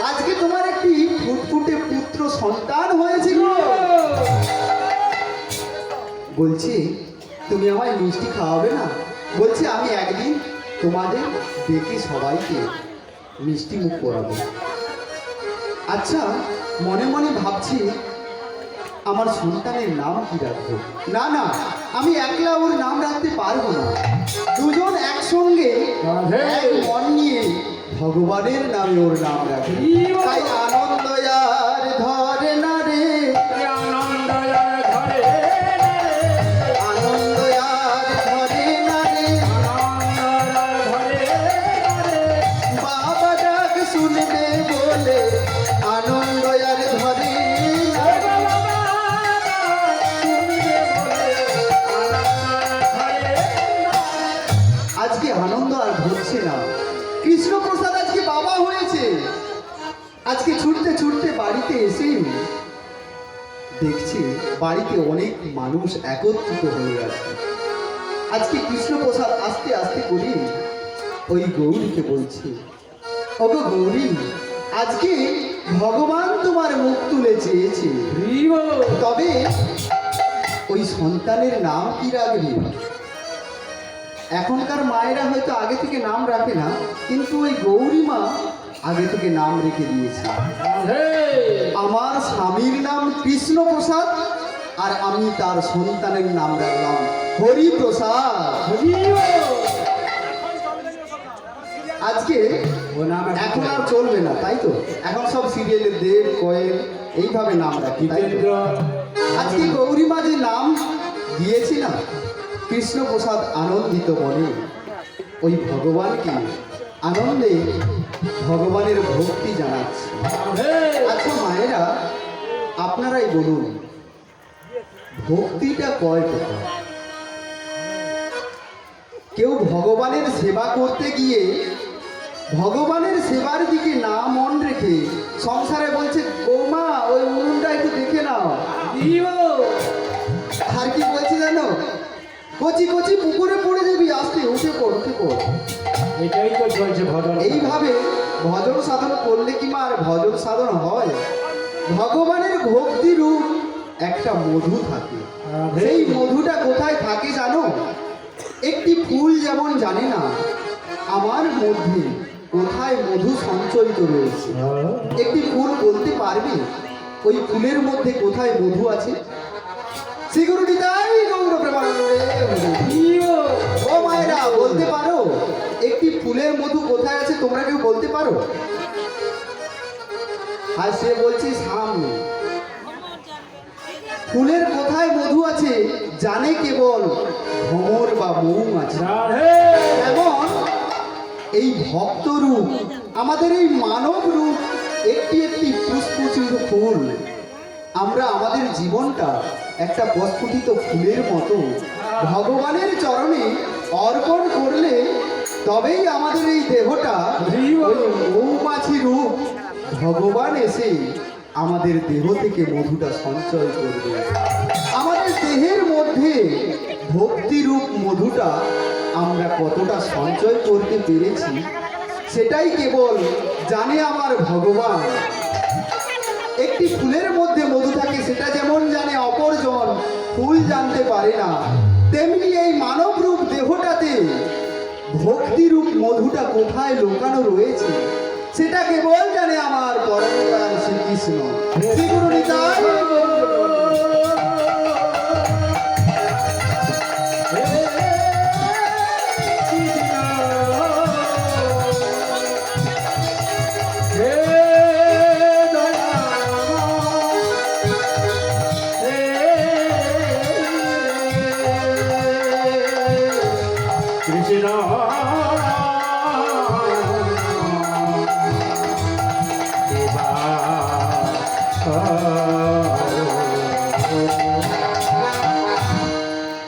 আজকে তোমার একটি ফুটফুটে পুত্র সন্তান হয়েছে গো। বলছে তুমি আমায় মিষ্টি খাওয়াবে না? বলছে আমি একদিন তোমাদের ডেকে সবাইকে মিষ্টি মুখ করাবো। আচ্ছা, মনে মনে ভাবছি আমার সন্তানের নাম কি রাখবো। না না, আমি একলা ওর নাম রাখতে পারবো না। দুজন একসঙ্গে এক মন নিয়ে ভগবানের নামে ওর নাম রাখি। তাই আনন্দ আর ধরে না রে, আনন্দ আর ধরে আনন্দ আর ধরে না রে, বাবা ডাক শুনবে বলে আনন্দ আর ধরে না রে। আজকে আনন্দ আর ধরছে না। কৃষ্ণপ্রসাদ আজকে বাবা হয়েছে। আজকে ছুটতে ছুটতে বাড়িতে এসে দেখছি বাড়িতে অনেক মানুষ একত্রিত হয়ে আছে। আজকে কৃষ্ণপ্রসাদ আস্তে আস্তে করে ওই গৌরীকে বলছে, ওগো গৌরী, আজকে ভগবান তোমার মুখ তুলে চেয়েছে, তবে ওই সন্তানের নাম কি রাখবি? এখনকার মায়েরা হয়তো আগে থেকে নাম রাখে না, কিন্তু ওই গৌরী মা আগে থেকে নাম রেখে দিয়েছে। আমার স্বামীর নাম কৃষ্ণপ্রসাদ, আর আমি তার সন্তানের নাম রাখলাম হরিপ্রসাদ। আজকে এখন আর চলবে না, তাই তো? এখন সব সিরিয়ালের দেব কয়েল এইভাবে নাম রাখি, তাই তো? আজকে গৌরী মা যে নাম দিয়েছি না, কৃষ্ণপ্রসাদ আনন্দিত মনে ওই ভগবানকে আনন্দে ভগবানের ভক্তি জানাচ্ছে। আচ্ছা মায়েরা, আপনারাই বলুন, ভক্তিটা কয় প্রকার? কেউ ভগবানের সেবা করতে গিয়ে ভগবানের সেবার দিকে না মন রেখে সংসারে বলছে, বৌমা ওই উনুনটা একটু দেখে নাও। আর কি বলছে জানো? কচি কচি পুকুরে পড়ে যাবি, আস্তে উঠে পড়, উঠে পড়। এটাই তো চলছে ভজন। এইভাবে ভজন সাধন করলে কি মা আর ভজন সাধন হয়? ভগবানের ভক্তি রূপ একটা মধু থাকে। সেই মধুটা কোথায় থাকে জানো? একটি ফুল যেমন জানে না আমার মধ্যে কোথায় মধু সঞ্চয়িত রয়েছে, একটি ফুল বলতে পারবে ওই ফুলের মধ্যে কোথায় মধু আছে? সিকিউরিটি তাই গৌর প্রেমানন্দে। ও মায়েরা, বলতে পারো একটি ফুলের মধু কোথায় আছে? তোমরা কেউ বলতে পারো? আর সে বলছে সামনে। ফুলের কোথায় মধু আছে জানে কেবল ভ্রমর বা মৌমাছি। এমন এই ভক্ত রূপ, আমাদের এই মানব রূপ একটি একটি পুষ্পচিত ফুল। আমরা আমাদের জীবনটা একটা প্রস্ফুটিত ফুলের মতো ভগবানের চরণে অর্পণ করলে তবেই আমাদের এই দেহটা ওই মৌমাছি রূপ ভগবান এসে আমাদের দেহ থেকে মধুটা সঞ্চয় করবে। আমাদের দেহের মধ্যে ভক্তিরূপ মধুটা আমরা কতটা সঞ্চয় করতে পেরেছি সেটাই কেবল জানে আমার ভগবান। একটি ফুলের মধ্যে মধু থাকে, সেটা যেমন জানে অপরজন, ফুল জানতে পারে না, তেমনি এই মানব রূপ দেহটাতে ভক্তিরূপ মধুটা কোথায় লুকানো রয়েছে সেটা কেবল জানে আমার পরম দয়াল শ্রীকৃষ্ণ। শ্রী গুরু নিতাই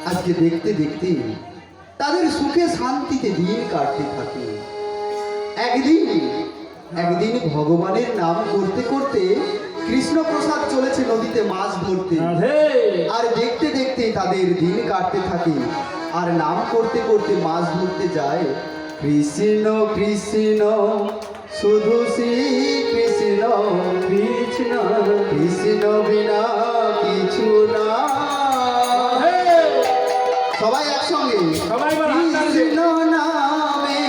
আজকে দেখতে দেখতে তাদের সুখে শান্তিতে দিন কাটতে থাকে। একদিন ভগবানের নাম করতে করতে কৃষ্ণপ্রসাদ চলেছে নদীতে মাছ ধরতে। আর দেখতে দেখতে তাদের দিন কাটতে থাকে। আর নাম করতে করতে মাছ ধরতে যায়। কৃষ্ণ কৃষ্ণ শুধু শ্রী কৃষ্ণ, কৃষ্ণ কৃষ্ণ বিনা কিছু না। সবাই একসঙ্গে সবাই কৃষ্ণ নামে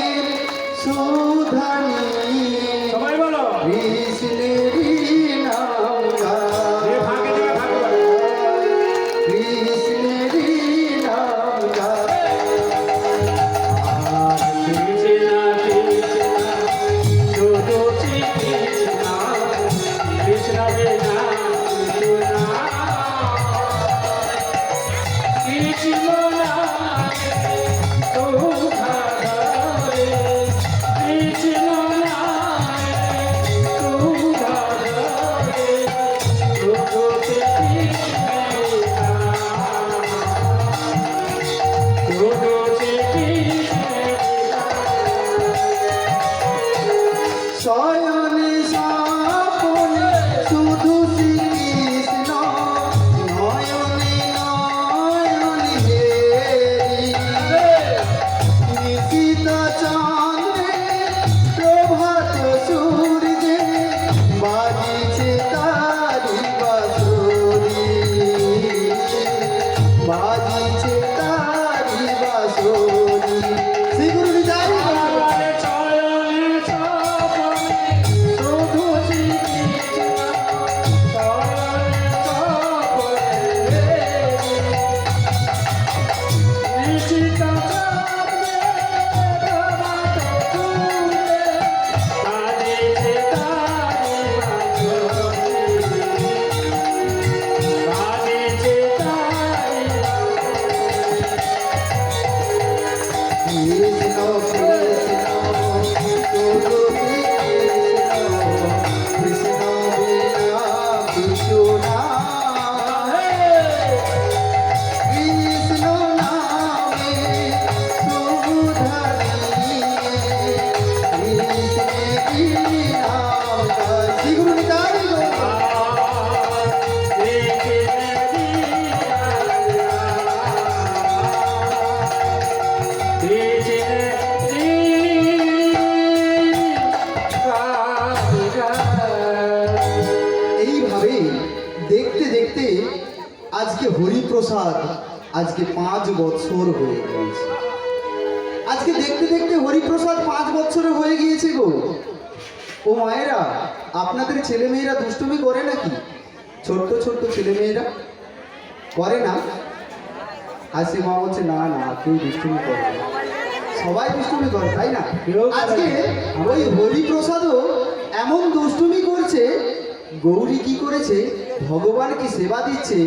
আজকে হরিপ্রসাদ আজকে 5 বছর হয়ে গিয়েছে। আজকে দেখতে দেখতে হরিপ্রসাদ 5 বছরে হয়ে গিয়েছে গো। ও মায়েরা, আপনাদের ছেলে মেয়েরা দুষ্টুমি করে নাকি? ছোট্ট ছোট্ট ছেলে মেয়েরা করে না? হাসি মা বলছে না না, কেউ দুষ্টুমি করে না, সবাই দুষ্টুমি করে, তাই না? আজকে ওই হরিপ্রসাদও এমন দুষ্টুমি করছে। গৌরী কি করেছে? ভগবানকে সেবা দিচ্ছে,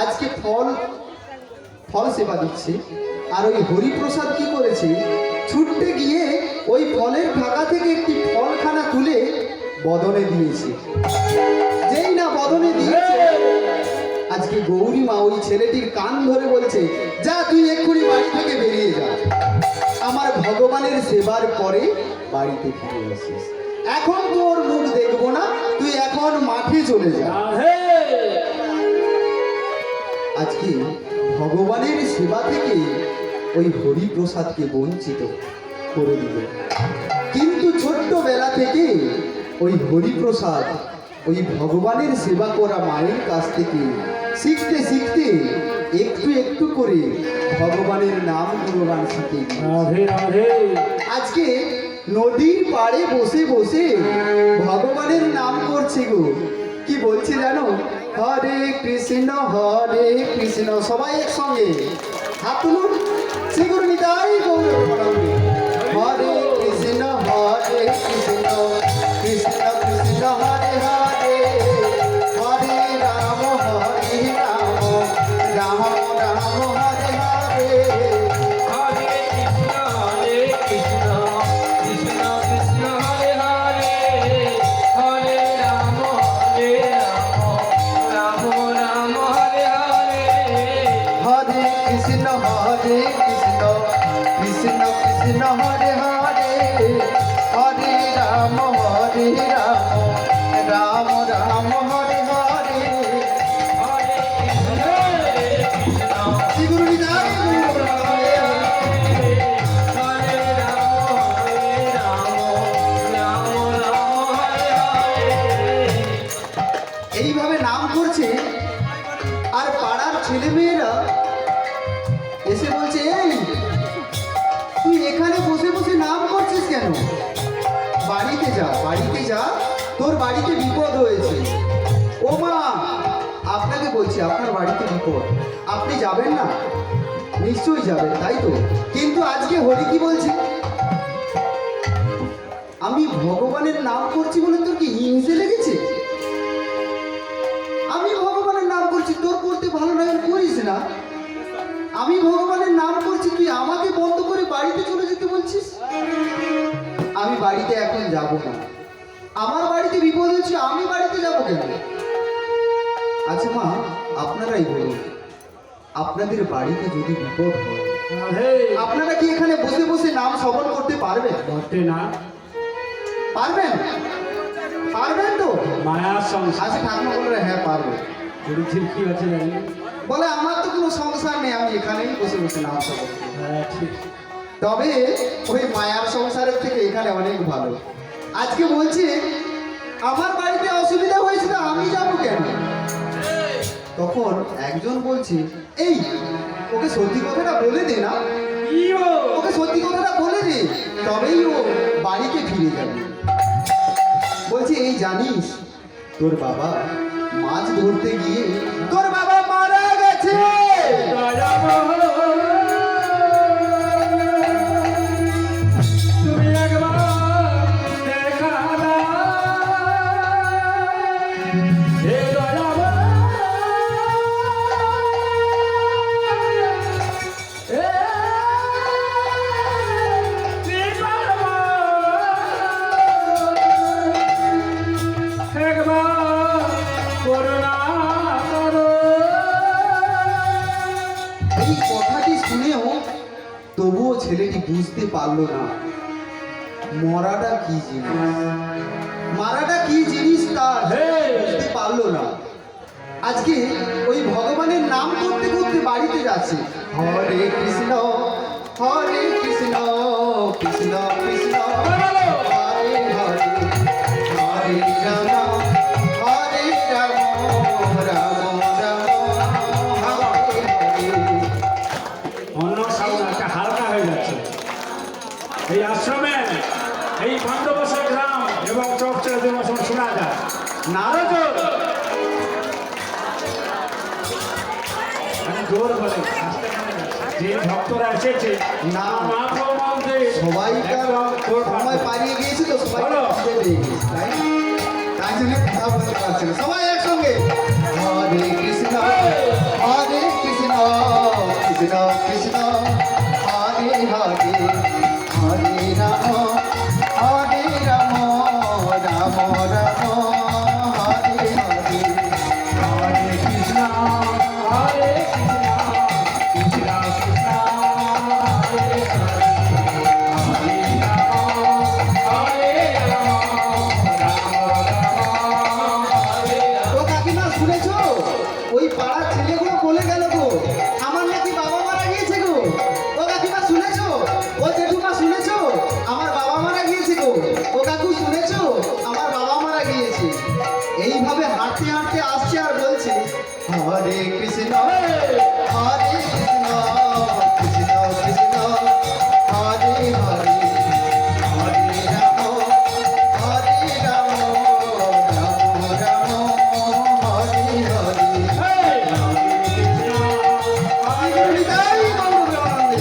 আজকে ফল সেবা দিচ্ছে। আর ওই হরিপ্রসাদ কি করেছে? ছুটতে গিয়ে ওই ফলের ঢাকা থেকে একটি ফলখানা তুলে বদনে দিয়েছে। যেই না বদনে দিয়েছে, আজকে গৌরী মা ওই ছেলেটির কান ধরে বলছে, যা তুই এক্ষুনি বাড়ি থেকে বেরিয়ে যা, আমার ভগবানের সেবার পরে বাড়িতে ফিরে আসিস। এখন তোর মুখ দেখবো না, তুই এখন মাঠে চলে যা। আজকে ভগবানের সেবা থেকে ওই হরিপ্রসাদকে বঞ্চিত করে দিল। কিন্তু ছোট্টবেলা থেকে ওই হরিপ্রসাদ ওই ভগবানের সেবা করা মায়ের কাছ থেকে শিখতে শিখতে একটু একটু করে ভগবানের নাম গুণগান শিখে আজকে নদীর পাড়ে বসে বসে ভগবানের নাম করছে গো। কি বলছে জানো? হরে কৃষ্ণ সবাই একসঙ্গে হাত তুলুন, শ্রীগুরু নিতাই গৌর প্রেমানন্দে। হরে কৃষ্ণ কৃষ্ণ কৃষ্ণ কৃষ্ণ হরে হরে, হরে রাম রাম রাম হরে হরে। হরে কৃষ্ণ কৃষ্ণ কৃষ্ণ হরে হরে, হরে রাম রাম রাম হরে হরে। শ্রী গুরু নিতাই গৌর প্রেমানন্দে। এইভাবে নাম করছে। আর পাড়ার ছেলে মেয়েরা এসে বলছে, এই তুই এখানে বসে বসে নাম করছিস কেন? বাড়িতে যা, তোর বাড়িতে বিপদ হয়েছে। ও মা, আপনাকে বলছি আপনার বাড়িতে বিপদ, আপনি যাবেন না? নিশ্চয়ই যাবেন, তাই তো। কিন্তু আজকে হরি কি বলছে? আমি ভগবানের নাম করছি বলে তোর কি হিংসে লেগেছে? আমি ভগবানের নাম করছি, তোর করতে ভালো লাগে করিস না। আমি ভগবানের নাম করছি, তুই আমাকে বন্ধ করে বাড়িতে চলে যেতে বলছিস? আমি বাড়িতে এখন যাব না, আমার বাড়িতে বিপদ হচ্ছে, আমি বাড়িতে যাব কেন? আচ্ছা মা, আপনারাই বলুন, আপনাদের বাড়িতে যদি বিপদ হয়, আপনারা কি এখানে বসে বসে নাম শ্রবণ করতে পারবেন? না পারবেন? পারবেন তো? মায়ার সংসার। আচ্ছা ঠাকুমা বললেন হ্যাঁ পারবো। কি আছে জানি? বলে আমার তো কোনো সংসার নেই, আমি এখানেই বসে বসে নাম শ্রবণ করি। হ্যাঁ ঠিক। তবে ওই মায়ার সংসারের থেকে এখানে অনেক ভালো। আজকে বলছে আমার বাড়িতে অসুবিধা হয়েছে, না আমি যাবো কেন? তখন একজন বলছে, এই ওকে সত্যি কথাটা বলে দে না, ওকে সত্যি কথাটা বলে দে, তবেই ও বাড়িতে ফিরে যাবে। বলছে এই জানিস তোর বাবা মাছ ধরতে গিয়ে তোর বাবা মারা গেছে। তুমি একবার দেখা দাও, হে দয়াময়, হে কৃপাময়, একবার করুণা করো। এই কথাটি শুনেও তবুও ছেলেটি বুঝতে পারলো না মরাটা কি জিনিস, মারাটা কি জিনিস তার বুঝতে পারলো না। আজকে ওই ভগবানের নাম করতে করতে বাড়িতে যাচ্ছে। হরে কৃষ্ণ কৃষ্ণ কৃষ্ণ হরে হরে, হরে রাম রাম রাম ফেনোমেন এই বন্দোবস্ত গ্রাম এবং চকচকে দিবস শোনা যায়। নারদ আমি জোর বলে যে ভক্তরা এসেছে না। মা প্রমাণদের সবাই সময় পালিয়ে গিয়েছে তো সবাই বলো। খিদে পেয়ে গেছে, তাই তাই জন্য কথা বলতে পারছে না সবাই একসঙ্গে হরে কৃষ্ণ হরে কৃষ্ণ কৃষ্ণ কৃষ্ণ হরে হরে হরে রাম হরে রাম রাম রাম হরে হরে হরে কৃষ্ণ হরে কৃষ্ণ কৃষ্ণ কৃষ্ণ হরে হরে হরে রাম হরে রাম রাম রাম হরে ও কাকিমা শুনেছো ওই পাড়ার ছেলেগুলো বলে গেল গো আমার নাকি বাবা মারা গিয়েছে গো ও কাকিমা শুনেছো ও জেঠুমা শুনেছো আমার বাবা মারা গিয়েছে গো ও কাকু শুনেছো আমার বাবা মারা গিয়েছে এইভাবে হাঁটতে হাঁটতে আসছে আর বলছে হরে কৃষ্ণ হরে কৃষ্ণ কৃষ্ণ কৃষ্ণ হরে হরে হরে রাম হরে রাম রাম রাম হরে হরে হৃদয় গৌর প্রেমানন্দে।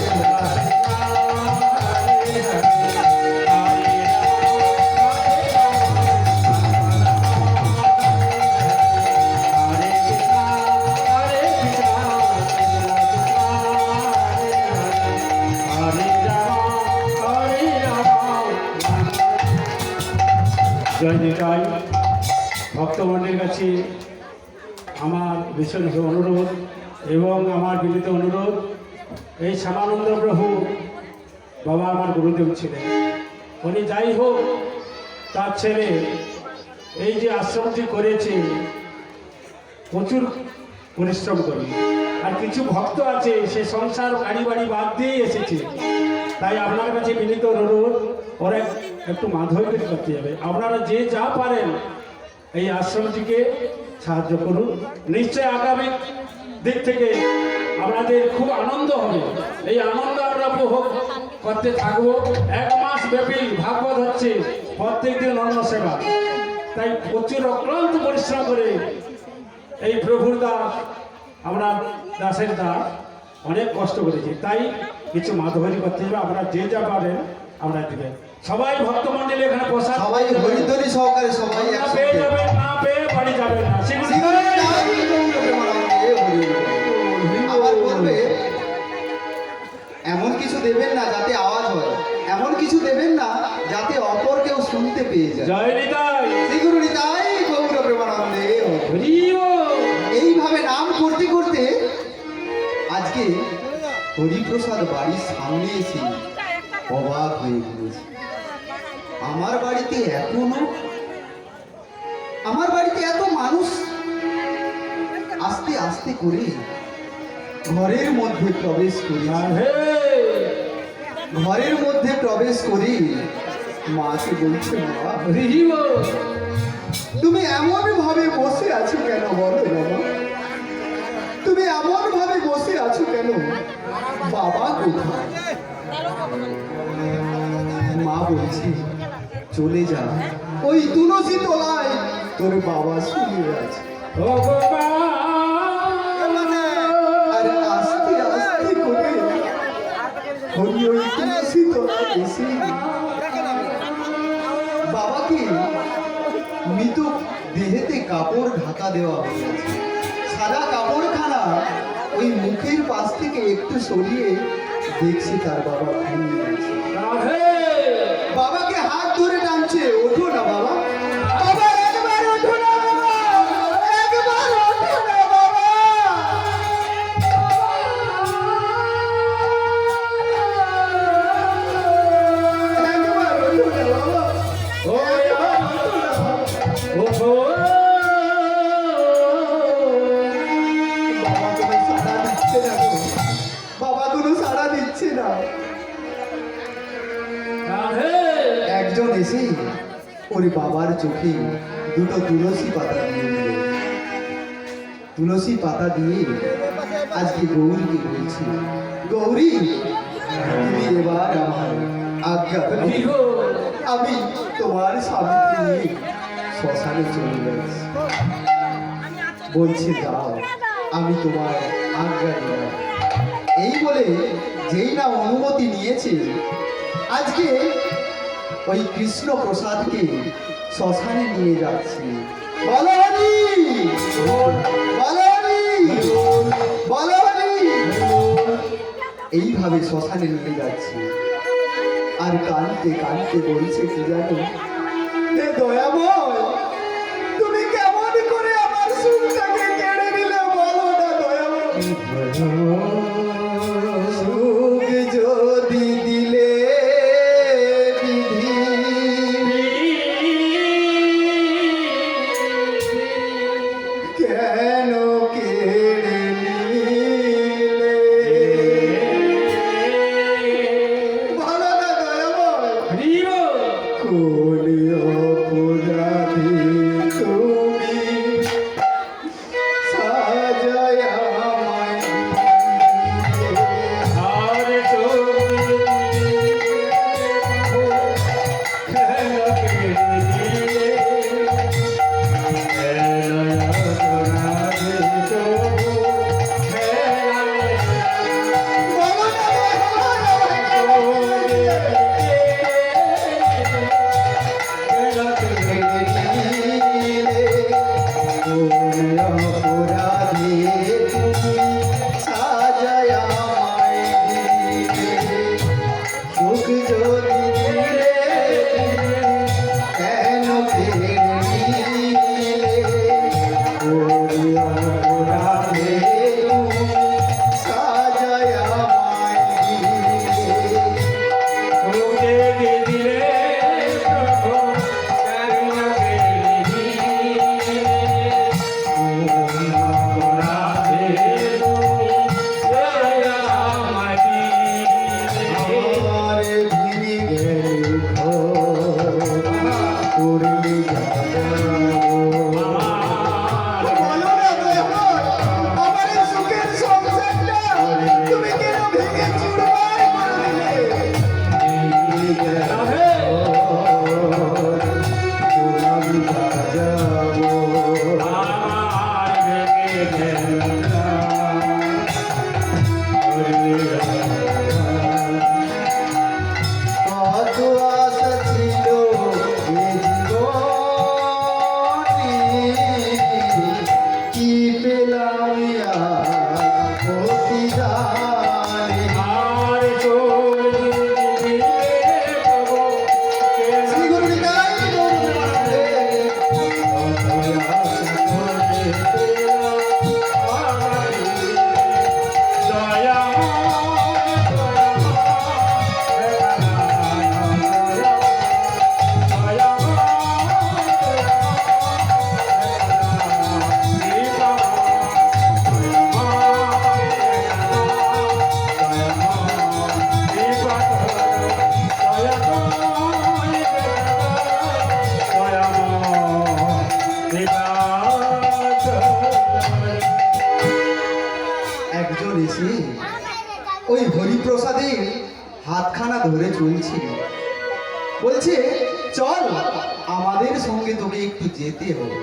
জয় নিতাই ভক্তমণ্ডলীর কাছে আমার বিশেষ অনুরোধ এবং আমার বিনীত অনুরোধ এই শ্যামানন্দ প্রভু বাবা আমার গুরুদেব ছিলেন উনি যাই হোক তার ছেলে এই যে আশ্রমটি করেছে প্রচুর পরিশ্রম করে আর কিছু ভক্ত আছে সে সংসার গাড়ি বাড়ি বাদ দিয়ে এসেছে তাই আপনার কাছে বিনীত অনুরোধ ওরা একটু মাধবী করতে যাবে আপনারা যে যা পারেন এই আশ্রমটিকে সাহায্য করুন নিশ্চয় আগামী দিক থেকে আপনাদের খুব আনন্দ হবে এই আনন্দ আমরা উপভোগ করতে থাকবো 1 মাস ব্যাপী ভাগবত হচ্ছে প্রত্যেক দিন অন্ন সেবা তাই প্রচুর অক্লান্ত পরিশ্রম করে এই প্রভুর দাস আমরা দাসের দাস অনেক কষ্ট করেছি তাই কিছু মাধবী করতে হবে আপনারা যে যা পারেন আমরা দেবেন সবাই ভক্তমণ্ডলী এখানে প্রসাদ সবাই হরিধ্বনি সহকারে সবাই না পেয়ে একসঙ্গে যাবেন না পেয়ে বাড়ি যাবেন না সেগুলো হৃদয় গৌর প্রেমানন্দে হরি হরি। আবার বলবে এমন কিছু দেবেন না যাতে আওয়াজ হয় এমন কিছু দেবেন না যাতে অপর কেউ শুনতে পেয়ে যায় জয় নিতাই শ্রী গুরু নিতাই গৌর প্রেমানন্দে হরি। হরিও এইভাবে নাম করতে করতে আজকে হরিপ্রসাদ বাড়ির সামনে এসে অবাক হয়ে গিয়েছে আমার বাড়িতে এত লোক আমার বাড়িতে এত মানুষ আস্তে আস্তে করে ঘরের মধ্যে প্রবেশ করি হে ঘরের মধ্যে প্রবেশ করি মাকে বলছে মা হরিও তুমি এমন ভাবে বসে আছো কেন বলো বাবা তুমি এমন ভাবে বসে আছো কেন বাবা কোথায় মা বলছি চলে যা ওই তুলসী তলায় তোর বাবা শুয়ে আছে আর আস্তে আস্তে করে হরি ওই তুলসী তলায় এসে বাবাকে মৃত দেহেতে কাপড় ঢাকা দেওয়া হয়েছে সাদা কাপড়খানা ওই মুখের পাশ থেকে একটু সরিয়ে দেখছে তার বাবা ঘুমিয়ে আছে বাবাকে হাত ধরে টানছে ওঠো না বাবা বাবা একবার ওঠো না বাবা একবার ওঠো না বাবা একবার ওঠো না বাবা বাবা কোনো সাড়া দিচ্ছে না একজন এসে ওর বাবার চোখে দুটো তুলসী পাতা দিয়ে দিল তুলসী পাতা দিয়ে আজকে গৌরীকে বলছি গৌরী তুমি এবার আমার আজ্ঞা দাও। প্রিয় আমি তোমার স্বামীকে নিয়ে শ্মশানে চলে যাচ্ছি। বলছি যাও, আমি তোমার আজ্ঞা দিলাম। এই বলে যেই না অনুমতি নিয়েছে, আজকে ওই কৃষ্ণ প্রসাদকে শ্মশানে নিয়ে যাচ্ছি। বলহরি বলহরি বলহরি, এইভাবে শ্মশানে নিয়ে যাচ্ছি। আর কানতে কানতে বলছে কি জানো, হে দয়াময়, তুমি কেমন করে আমার সুখটাকে কেড়ে নিলে বলো না দয়াময়। সুখ যদি দিলে বিধি, কেন কেড়ে নিলে? বলো না দয়াময়, প্রিয় কোন অপরাধী তুমি সাজায় আমায় দিলে? আর চোখ খেল কেড়ে বলো না দয়াময়, আমার এই সুখের সংসারটা তুমি কেন ভেঙে চুরমার করে দিলে? কত আশা ছিল এ জীবনে, কি পেলাম আজ প্রতিদানে? শ্রী গুরু নিতাই গৌর প্রেমানন্দে। একজন এসে ওই হরিপ্রসাদের হাতখানা ধরে চলছিল, বলছে চল আমাদের সঙ্গে তোকে একটু যেতে হবে।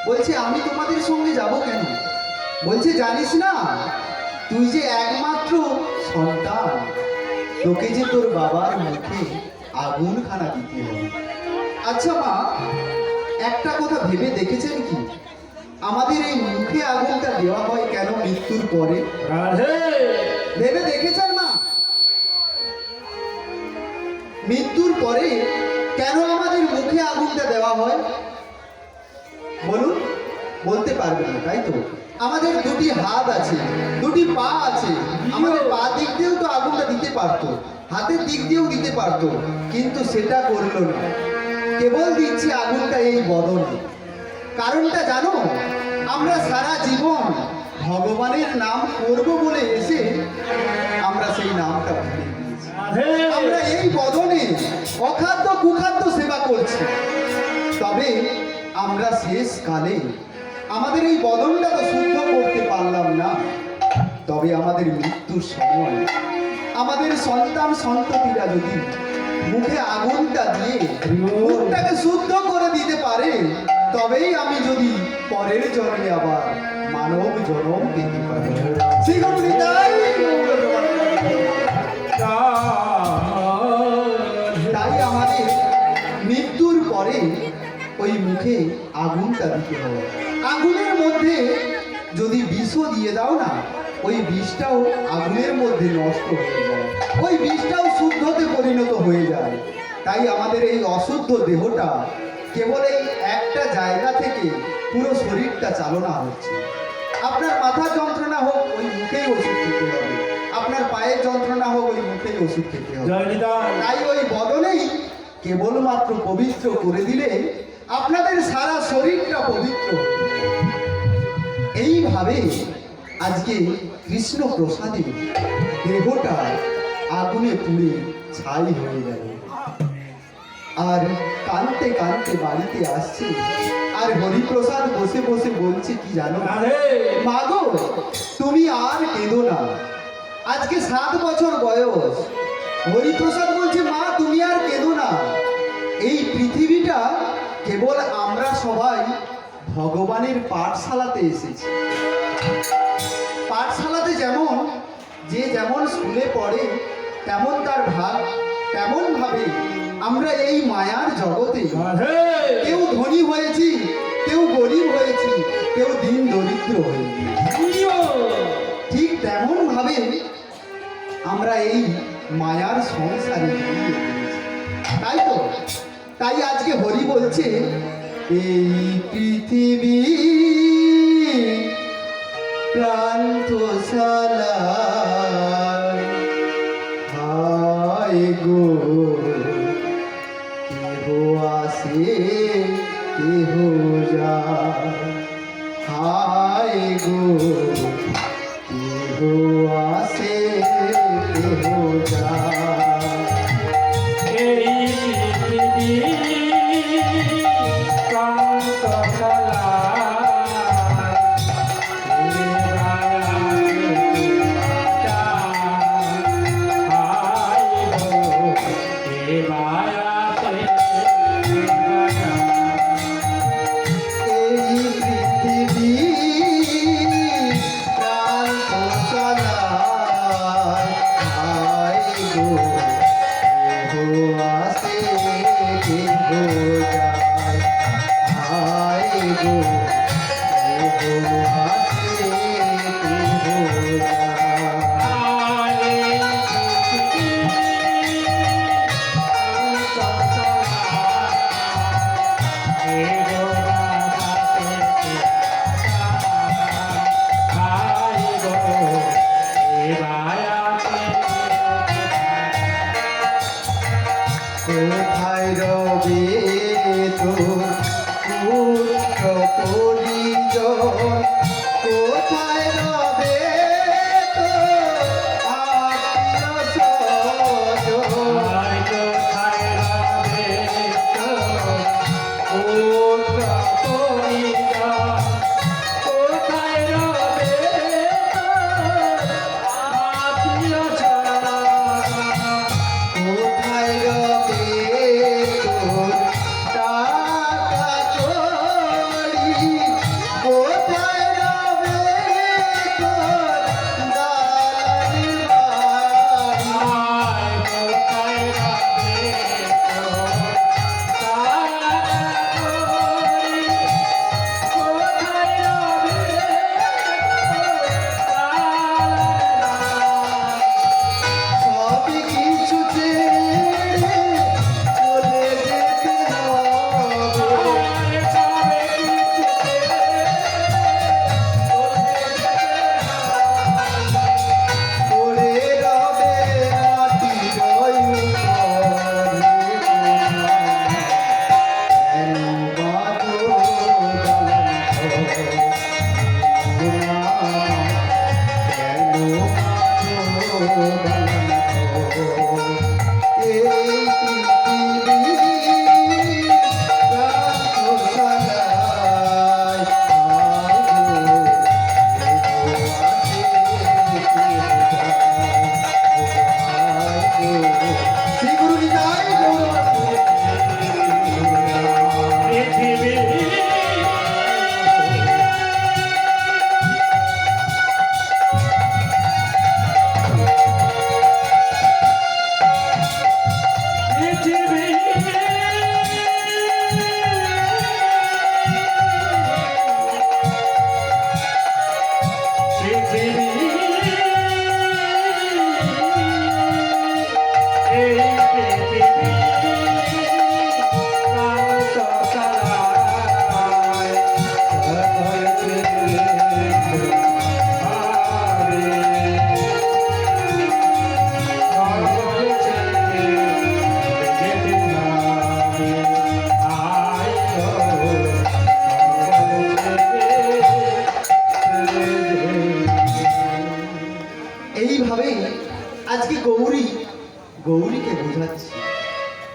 বলছে আমি তোমাদের সঙ্গে যাব কেন? বলছে জানিস না, তুই যে একমাত্র সন্তান, তোকে যে তোর বাবার মুখে আগুনখানা দিতে হবে। আচ্ছা মা, একটা কথা ভেবে দেখেছেন কি, আমাদের এই মুখে আগুনটা দেওয়া হয় কেন মৃত্যুর পরে? ভেবে দেখেছেন মা, মৃত্যুর পরে কেন আমাদের মুখে আগুনটা দেওয়া হয়? বলুন, বলতে পারবেন না তাই তো? আমাদের দুটি হাত আছে, দুটি পা আছে, আমাদের পা দিক দিয়েও তো আগুনটা দিতে পারতো, হাতের দিক দিয়েও দিতে পারতো, কিন্তু সেটা করলো না। কেবল দিচ্ছে আগুনটা এই বদনে। কারণটা জানো? আমরা সারা জীবন ভগবানের নাম করব বলে এসে আমরা সেই নামটা ভুলে গিয়েছি। আমরা এই বদনে অখাদ্য কুখাদ্য সেবা করছি, তবে আমরা শেষ কালে আমাদের এই বদনটা তো শুদ্ধ করতে পারলাম না। তবে আমাদের মৃত্যুর সময় আমাদের সন্তান সন্ততিরা যদি মুখে আগুনটা দিয়ে মুখটাকে শুদ্ধ করে দিতে পারে, তবেই আমি যদি পরের জন্মে আবার মানব জন্ম পেতে পারি। শ্রী গুরু নিতাই গৌর প্রেমানন্দে। তাই আমাদের মৃত্যুর পরে ওই মুখে আগুনটা দিতে হবে। আগুনের মধ্যে যদি বিষও দিয়ে দাও না, ওই বিষটাও আগুনের মধ্যে নষ্ট হয়ে যায়, ওই বিষটাও শুদ্ধতে পরিণত হয়ে যায়। তাই আমাদের এই অশুদ্ধ দেহটা কেবল এই একটা জায়গা থেকে পুরো শরীরটা চালনা হচ্ছে। আপনার মাথার যন্ত্রণা হোক, ওই মুখেই ওষুধ খেতে হবে। আপনার পায়ের যন্ত্রণা হোক, ওই মুখেই ওষুধ খেতে হবে। জয় নিতাই। তাই ওই বদনেই কেবলমাত্র পবিত্র করে দিলে আপনাদের সারা শরীরটা পবিত্র হবে। এইভাবে আজকে কৃষ্ণ প্রসাদে দেহটা আগুনে পুড়ে ছাই হয়ে গেল। আর কাঁদতে কাঁদতে বাড়িতে আসছে, আর হরিপ্রসাদ বসে বসে বলছে কি জানো, রাধে। মা গো তুমি আর কেঁদো না, আজকে 7 বছর বয়স। হরিপ্রসাদ বলছে মা তুমি আর কেঁদো না, এই পৃথিবীটা কেবল আমরা সবাই ভগবানের পাঠশালাতে এসেছি। পাঠশালাতে যেমন যে যেমন স্কুলে পড়ে তেমন তার ভাগ, তেমন ভাবে আমরা এই মায়ার জগতে রাধে। কেউ ধনী হয়েছি, কেউ গরিব হয়েছি, কেউ দিন দরিদ্র হয়েছি। ঠিক তেমন ভাবে আমরা এই মায়ার সংসারে জড়িয়ে পড়েছি। তাই তো, তাই আজকে হরি বলছে এই পৃথিবী প্রান্তশালা, হায় গো কেহ আসে কেহ যায়, হায় গো কেহ আসে কেহ যায়। এই পৃথিবী প্রান্তশালা, এই পৃথিবী প্রান্তশালা, হায় গো কেহ আসে কেহ যায়, হায় গো কেহ আসে কেহ যায়। কোথায় রবে তোর পুত্র পরিজন, কোথায় রবে তোর আত্মীয় স্বজন, কোথায় রবে তোর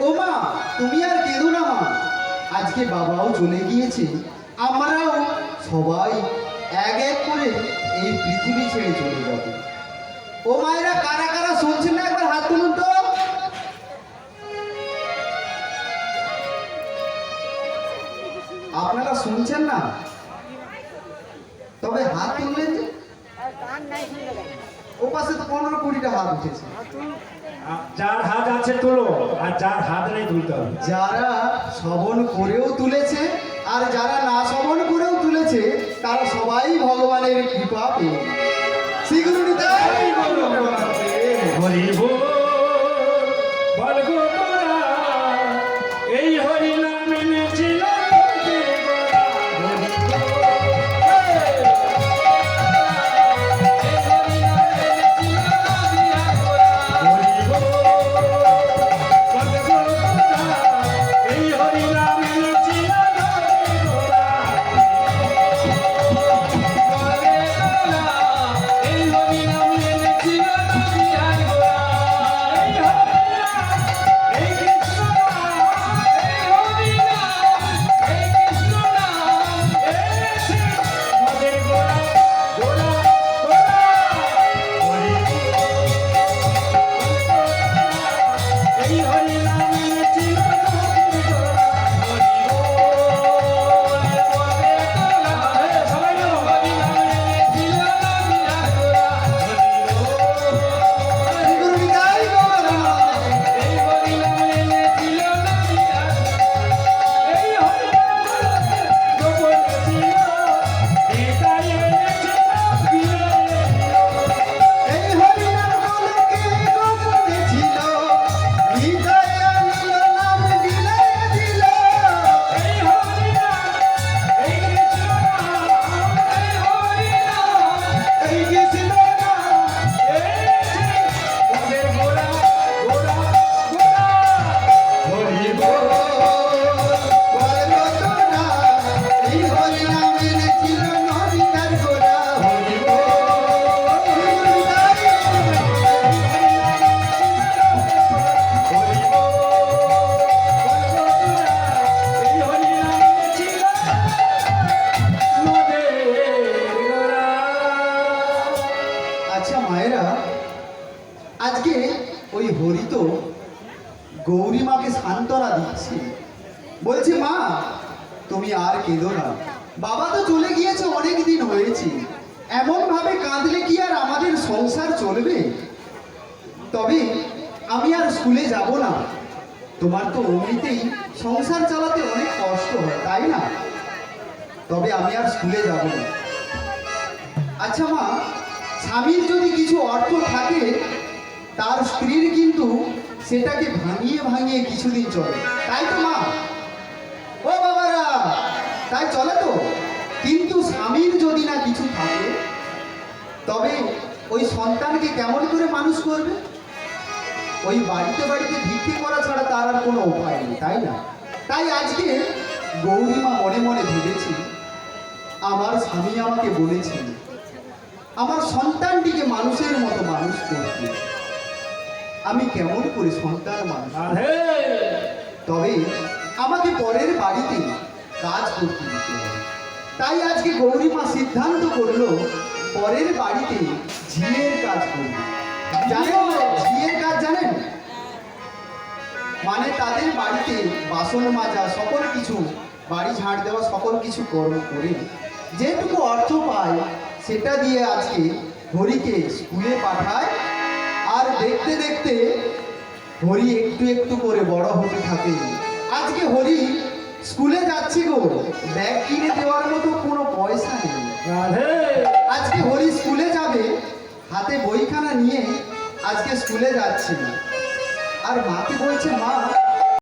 ও মা, তুমি আর কেঁদো না মা, আজকে বাবাও চলে গিয়েছে, আমরাও সবাই এক এক করে এই পৃথিবী ছেড়ে চলে যাবে। ও মায়েরা, কারা কারা শুনছেন না একবার হাত তুলুন তো। আপনারা শুনছেন না? তবে হাত তুললেন যে? ও পাশে তো 15-20টা হাত উঠেছে। যার হাত আছে তোলো, আর যার হাত নেই তুলতে হবে। যারা শ্রবণ করেও তুলেছে আর যারা না শ্রবণ করেও তুলেছে, তারা সবাই ভগবানের কৃপা পেয়ে। শ্রীগুরু নিতাই গৌর প্রেমানন্দে। হরি বল, বল গো তোরা, এই হরি নাম এনেছিল তোকে গোরা। হরি বল, হরি বল, বল গো তোরা, এই হরি নাম এনেছিল তোকে গোরা। শ্রীগুরু নিতাই গৌর প্রেমানন্দে। এই হরিনাম লোকে গোপনে ছিল, হৃদয়ে আনিল নাম বিলায়ে দিল। এই কৃষ্ণ নাম, হরি বল, বল গো তোরা, এই হরিনাম এনেছিল নদিয়ার গোরা। হরি বল, শ্রীগুরু নিতাই গৌর প্রেমানন্দে। হরি বল, এই হরি নাম ছিল নদের গোরা। আচ্ছা মায়েরা, আজকে ওই হরি তো গৌরী মাকে সান্ত্বনা দিচ্ছি, বলছি মা তুমি আর কেঁদো না, বাবা তো চলে গিয়েছে অনেক দিন হয়েছে, এমন ভাবে কাঁদলে কি আর আমাদের সংসার চলবে? তবে আমি আর স্কুলে যাব না, তোমার তো এমনিতেই সংসার চালাতে অনেক কষ্ট হয় তাই না? তবে আমি আর স্কুলে যাব না। আচ্ছা মা, স্বামীর যদি কিছু অর্থ থাকে, তার স্ত্রীর কিন্তু সেটাকে ভাঙিয়ে ভাঙিয়ে কিছুদিন চলে, তাই তো মা? ও বাবারা, তাই চলে তো? কিন্তু স্বামীর যদি না কিছু থাকে, তবে ওই সন্তানকে কেমন করে মানুষ করবে? ওই বাড়িতে বাড়িতে ভিক্ষে করা ছাড়া তার আর কোনো উপায় নেই, তাই না? তাই আজকে গৌরীমা মনে মনে ভেবেছি, আমার স্বামী আমাকে বলেছেন আমার সন্তানটিকে মানুষের মতো মানুষ করতে, আমি কেমন করে সন্তান মানুষ করব? রাধে, তবে আমাকে পরের বাড়িতে কাজ করতে দিতে হবে। তাই আজকে গৌরীমা সিদ্ধান্ত করলো পরের বাড়িতে ঝিয়ের কাজ করবে। জানেন ঝিয়ের কাজ জানেন? মানে তাদের বাড়িতে বাসন মাজা, সকল কিছু, বাড়ি ঝাড় দেওয়া, সকল কিছু কর্ম করে যেটুকু অর্থ পায় সেটা দিয়ে আজকে হরিকে স্কুলে পাঠায়। আর দেখতে দেখতে হরি একটু একটু করে বড় হতে থাকে। আজকে হরি স্কুলে যাচ্ছে গো, ব্যাগ কিনে দেওয়ার মতো কোনো পয়সা নেই। রাধে, আজকে হরি স্কুলে যাবে, হাতে বইখানা নিয়ে আজকে স্কুলে যাচ্ছে না। আর মাকে বলছে, মা